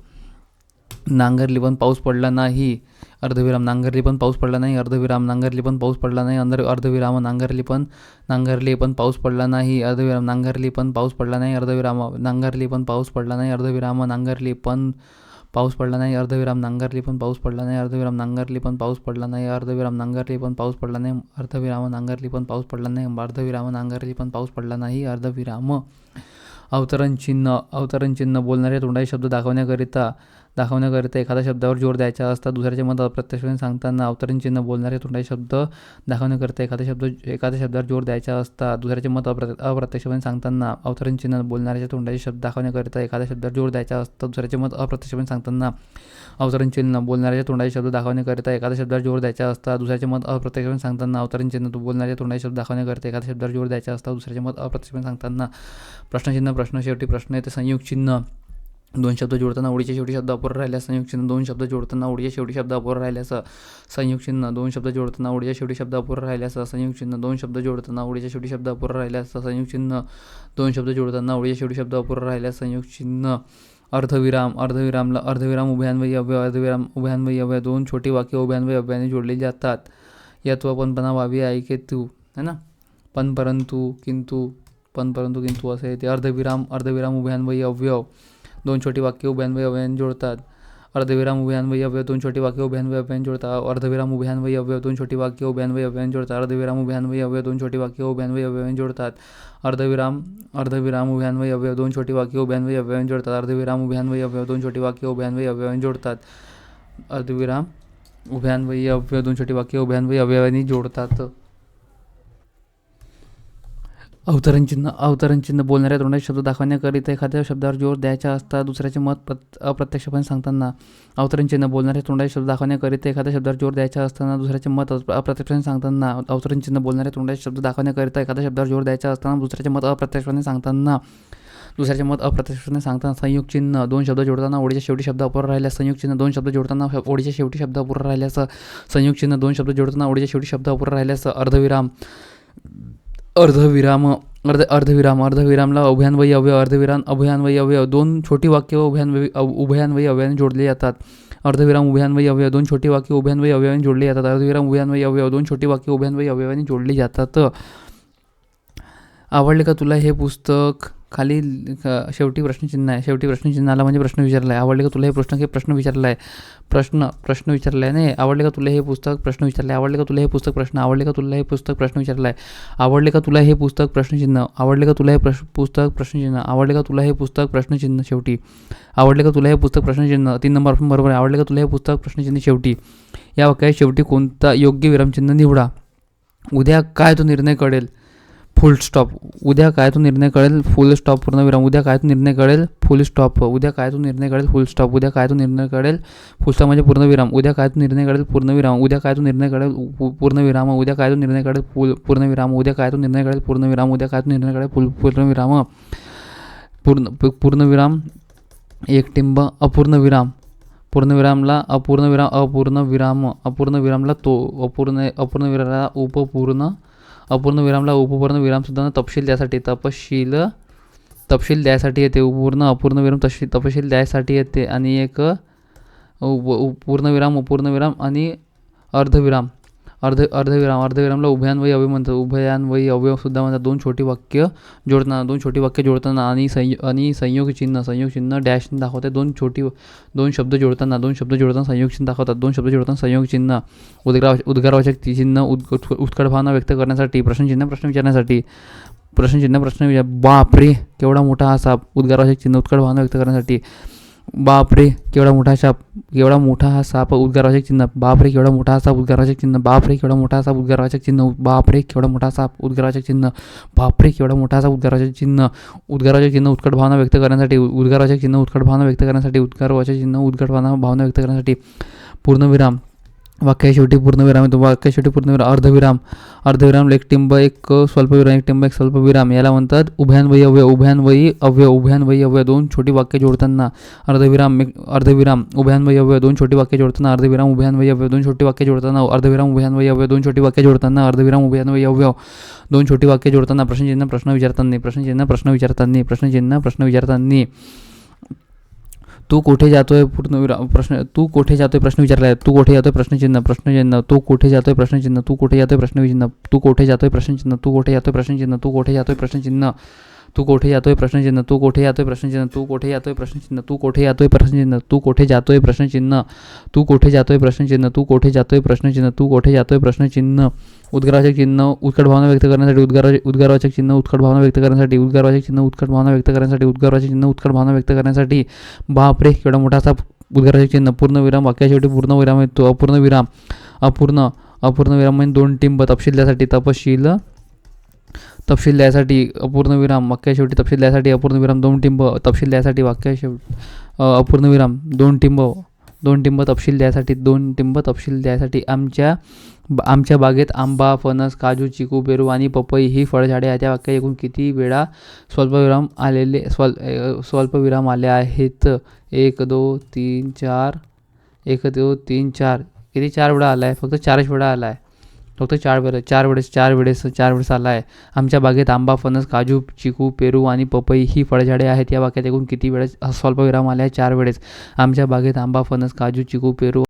नांगरली पण पाऊस पडला नाही. अर्धविराम. नांगरली पण पाऊस पडला नाही. अर्धविराम. नांगरली पण पाऊस पडला नाही. अर्धविराम. नांगरली पण पाऊस पडला नाही. अर्धविराम. नांगरली पण पाऊस पडला नाही. अर्धविराम. नांगरली पण पाऊस पडला नाही. अर्धविराम. नांगरली पण पाऊस पडला नाही. अर्धविराम. नांगरली पण पाऊस पडला नाही. अर्धविराम. नांगरली पण पाऊस पडला नाही. अर्धविराम. नांगरली पण पाऊस पडला नाही. अर्धविराम. नांगरली पण पाऊस पडला नाही. अर्धविराम. नांगरली पण पाऊस पडला नाही. अर्धविराम. अवतरण चिन्ह. अवतरण चिन्ह. बोलणाऱ्या तोंडाचे शब्द दाखवण्याकरिता एखाद्या शब्दावर जोर द्यायचा असता दुसऱ्याचे मत अप्रत्यक्षपणे सांगताना. अवतरण चिन्ह. बोलणाऱ्या तोंडाचे शब्द दाखवण्याकरिता एखाद्या शब्दावर जोर द्यायचा असता दुसऱ्याचे मत अप्रत्यक्षपणे सांगताना. अवतरण चिन्ह. बोलणाऱ्याच्या तोंडाचे शब्द दाखवण्याकरिता एखाद्या शब्दावर जोर द्यायचा असता दुसऱ्याचे मत अप्रत्यक्षपणे सांगताना. अवतरण चिन्ह. बोलणाऱ्याच्या तोंडाचे शब्द दाखवण्याकरिता एखाद्या शब्दावर जोर द्यायचा असता दुसऱ्याचे मत अप्रत्यक्षपणे सांगताना. अवतरण चिन्ह. बोलणाऱ्याच्या तोंडाचे शब्द दाखवण्याकरिता एखाद्या शब्दावर जोर द्यायचा असता दुसऱ्याचे मत अप्रत्यक्षपणे सांगताना. प्रश्नचिन्ह. प्रश्न शेवटी प्रश्न येते. संयोग चिन्ह. 2 शब्द जोडताना ओळीच्या शेवटी शब्द अपुरा राहिल्यास संयोग चिन्ह. 2 शब्द जोडताना ओळीच्या शेवटी शब्द अपुरा राहिल्यास संयोग चिन्ह. 2 शब्द जोडताना ओळीच्या शेवटी शब्द अपुरा राहिल्यास संयोग चिन्ह. 2 शब्द जोडताना ओळीच्या शेवटी शब्द अपुरा राहिल्यास संयोग चिन्ह. 2 शब्द जोडताना ओळीच्या शेवटी शब्द अपुरा राहिल्यास संयोग चिन्ह. अर्धविराम. अर्धविरामला अर्धविराम उभयान्वयी अव्यय. अर्धविराम उभयान्वयी अव्यय. 2 छोटी वाक्य उभयान्वयी अव्ययाने जोडलेली जातात. यात पणपणा व्हावी ऐके तू, है ना. पण परंतु किंतु, पण परंतु किंतु असं येते. अर्धविराम. अर्धविराम उभयान्वयी अव्यय. दोन छोटी वाक्य उभयान्वयी अव्ययाने जोडतात. अर्धविराम उभयान्वयी अव्यय दोन छोटी वाक्य उभयान्वयी अव्ययाने जोडतात. अर्धविराम उभयान्वयी अव्यय दोन छोटी वाक्य उभयान्वयी अव्ययाने जोडतात. अर्धविराम उभयान्वयी अव्यय दोन छोटी वाक्य उभयान्वयी अव्ययाने जोडतात. अर्धविराम उभयान्वयी अव्यय दोन छोटी वाक्य उभयान्वयी अव्ययाने जोडतात. अर्धविराम उभयान्वयी अव्यय दोन छोटी वाक्य उभयान्वयी अव्ययाने जोडतात. अर्धविराम उभयान्वयी अव्यय दोन छोटी वाक्य उभयान्वयी अव्ययाने जोडतात. अवतरण चिन्ह बोलणाऱ्या तोंडाचे शब्द दाखवण्याकरिता एखाद्या शब्दावर जोर द्यायचा असता दुसऱ्याचे मत अप्रत्यक्षपणे सांगताना. अवतरण चिन्ह बोलणाऱ्या तोंडाचे शब्द दाखवण्याकरिता एखाद्या शब्दावर जोर द्यायचा असताना दुसऱ्याचे मत अप्रत्यक्षपणे सांगताना. अवतरण चिन्ह बोलणाऱ्या तोंडाचे शब्द दाखवण्याकरिता एखाद्या शब्दावर जोर द्यायचा असताना दुसऱ्याचे मत अप्रत्यक्षपणे सांगताना. दुसऱ्याचे मत अप्रत्यक्षपणे सांगताना. संयुग चिन्ह दोन शब्द जोडताना ओळीच्या शेवटी शब्द अपुरा राहिल्यास. संयुग चिन्ह दोन शब्द जोडताना ओळीच्या शेवटी शब्द अपुरा राहिल्यास. संयुग चिन्ह दोन शब्द जोडताना ओळीच्या शेवटी शब्द अपुरा राहिल्यास. अर्धविरामला उभयान्वयी अव्यय अभयान्वयी अव्यय दोन छोटी वाक्य उभयान्वयी अव्ययाने जोडले जातात. अर्धविराम उभयान्वयी अव्यय दोन छोटी वाक्य उभयान्वयी अव्ययाने जोडले जातात. अर्धविराम उभयान्वयी अव्यय दोन छोटी वाक्य उभयान्वयी अव्ययाने जोडली जातात. आवडले का तुला हे पुस्तक? खाली शेवटी प्रश्नचिन्ह आहे. शेवटी प्रश्नचिन्ह म्हणजे प्रश्न विचारला आहे. आवडले का तुला हे प्रश्न विचारला आहे. प्रश्न विचारला आहे. नाही, आवडले का तुला हे पुस्तक? प्रश्न विचारला आहे. आवडले का तुला हे पुस्तक? प्रश्न. आवडले का तुला हे पुस्तक? प्रश्न विचारला आहे. आवडले का तुला हे पुस्तक? प्रश्नचिन्ह. आवडले का तुला हे पुस्तक? प्रश्नचिन्ह. आवडले का तुला हे पुस्तक? प्रश्नचिन्ह. शेवटी. आवडले का तुला हे पुस्तक? प्रश्नचिन्ह. 3 नंबर ऑप्शन बरोबर आहे. आवडले का तुला हे पुस्तक? प्रश्नचिन्ह. शेवटी. या वाक्यात शेवटी कोणता योग्य विरामचिन्ह निवडा. उद्या काय तो निर्णय कळेल. फुल स्टॉप. उद्या काय तो निर्णय कळेल. फुल स्टॉप पूर्णविराम. उद्या काय तो निर्णय कळेल. फुल स्टॉप. उद्या काय तो निर्णय कळेल. फुल स्टॉप. उद्या काय तो निर्णय कळेल. फुल स्टॉप म्हणजे पूर्णविराम. उद्या काय तो निर्णय कळेल. पूर्णविराम. उद्या काय तो निर्णय कळेल. पूर्णविराम. उद्या काय तो निर्णय कळेल. पूर्णविराम. उद्या काय तो निर्णय कळेल. पूर्णविराम. उद्या काय तो निर्णय कळेल. पूर्णविराम. पूर्णविराम. एक टिंब. अपूर्णविराम. पूर्णविरामला अपूर्णविरामला तो अपूर्णविरामला अपूर्णविरामला उपपूर्ण सुद्धा तपशील द्यायसाठी येते. अपूर्णविराम तपशील द्यायसाठी येते. आणि एक पूर्णविराम आणि अर्धविरामला उभयान्वयी अव्यय म्हणतात. उभयान्वयी अव्यय सुद्धा म्हणतात. दोन छोटी वाक्य जोडताना आणि संयोग चिन्ह डॅश दाखवते. दोन शब्द जोडताना संयोग चिन्ह दाखवतात. दोन शब्द जोडताना संयोग चिन्ह. उद्गारवाचक चिन्ह उत्कट भावना व्यक्त करण्यासाठी. प्रश्नचिन्ह प्रश्न विचारण्यासाठी. बापरे केवढा मोठा हा साप. उद्गारवाचक चिन्ह उत्कट भावना व्यक्त करण्यासाठी. बापरे केवढा मोठा हा साप. उद्गारवाचक चिन्ह. बापरे केवढा मोठा हा साप. उद्गारवाचक चिन्ह. बापरे केवढा मोठा हा साप. उद्गारवाचक चिन्ह. बापरे केवढा मोठा साप. उद्गारवाचक चिन्ह. बापरे केवढा मोठा साप. उद्गारवाचक चिन्ह. उद्गारवाचक चिन्ह उत्कट भावना व्यक्त करण्यासाठी. उद्गारवाचक चिन्ह उत्कट भावना व्यक्त करण्यासाठी. उद्गारवाचक चिन्ह उत्कट भावना व्यक्त करण्यासाठी. पूर्णविराम. वाक्या शेवटी पूर्णविराम येतो. वाक्या शेवटी पूर्णविराम. अर्धविराम एक टिंब एक स्वल्पविराम. एक टिंब एक स्वल्पविराम. याला म्हणतात उभयान्वयी अव्यय दोन छोटी वाक्य जोडताना. अर्धविराम उभयान्वयी अव्यय दोन छोटी वाक्य जोडताना. अर्धविराम उभयान्वयी अव्यय दोन छोटी वाक्य जोडताना. अर्धविराम उभयान्वयी अव्यय दोन छोटी वाक्य जोडताना. अर्धविराम उभयान्वयी अव्यय दोन छोटी वाक्य जोडताना. प्रश्नचिन्ह प्रश्न विचारताना. तू कोठे जातोय. पूर्णविराम. तू कोठे जातोय प्रश्न विचारला आहे. तू कोठे जातोय प्रश्नचिन्ह. तू कोठे जातोय प्रश्नचिन्ह. तू कोठे जातोय प्रश्नचिन्ह. तू कोठे जातोय प्रश्नचिन्ह. तू कोठे जातोय प्रश्नचिन्ह. तू कोठे जातोय प्रश्नचिन्ह. तू कोठे जातोय प्रश्नचिन्ह. तू कोठे जातोय प्रश्नचिन्ह. तू कोठे जातोय प्रश्नचिन्ह. तू कोठे जातोय प्रश्नचिन्ह. तू कोठे जातोय प्रश्नचिन्ह. तू कोठे जातोय प्रश्नचिन्ह. तू कोठे जातोय प्रश्नचिन्ह. तू कोठे जातोय प्रश्नचिन्ह. उद्गारवाचक चिन्ह उत्कट भावना व्यक्त करण्यासाठी. उद्गारवाचक चिन्ह उत्कट भावना व्यक्त करण्यासाठी. उद्गारवाचक चिन्ह उत्कट भावना व्यक्त करण्यासाठी. उद्गारवाचक चिन्ह उत्कट भावना व्यक्त करण्यासाठी. बापरे केवढा मोठा असा. उद्गारवाचक चिन्ह. पूर्णविराम. वाक्या शेवटी पूर्णविराम येतो. अपूर्णविराम म्हणजे दोन टिंब तपशील द्यायसाठी. तपशील द्यायसाठी. अपूर्णविराम. वाक्या शेवटी तपशील द्यायसाठी. अपूर्णविराम दोन टिंब तपशील द्यायसाठी. वाक्या शेवटी अपूर्णविराम दोन टिंब तपशील द्यायसाठी. आमच्या बागेत आंबा, फणस, काजू, चिकू, पेरू आणि पपई ही फळझाडे आहेत. त्या वाक्यात एकूण किती वेळा स्वल्पविराम आले आहेत. 1 2 3 4. किती 4 वेळा आला आहे. फक्त 4 वेळा आला आहे. चार वेळेस आला आहे. आमच्या बागेत आंबा, फणस, काजू, चिकू, पेरू आणि पपई ही फळझाडे आहेत. या वाक्यात एकूण किती वेळेस स्वल्पविराम आले आहे. 4 वेळेस. आमच्या बागेत आंबा, फणस, काजू, चिकू, पेरू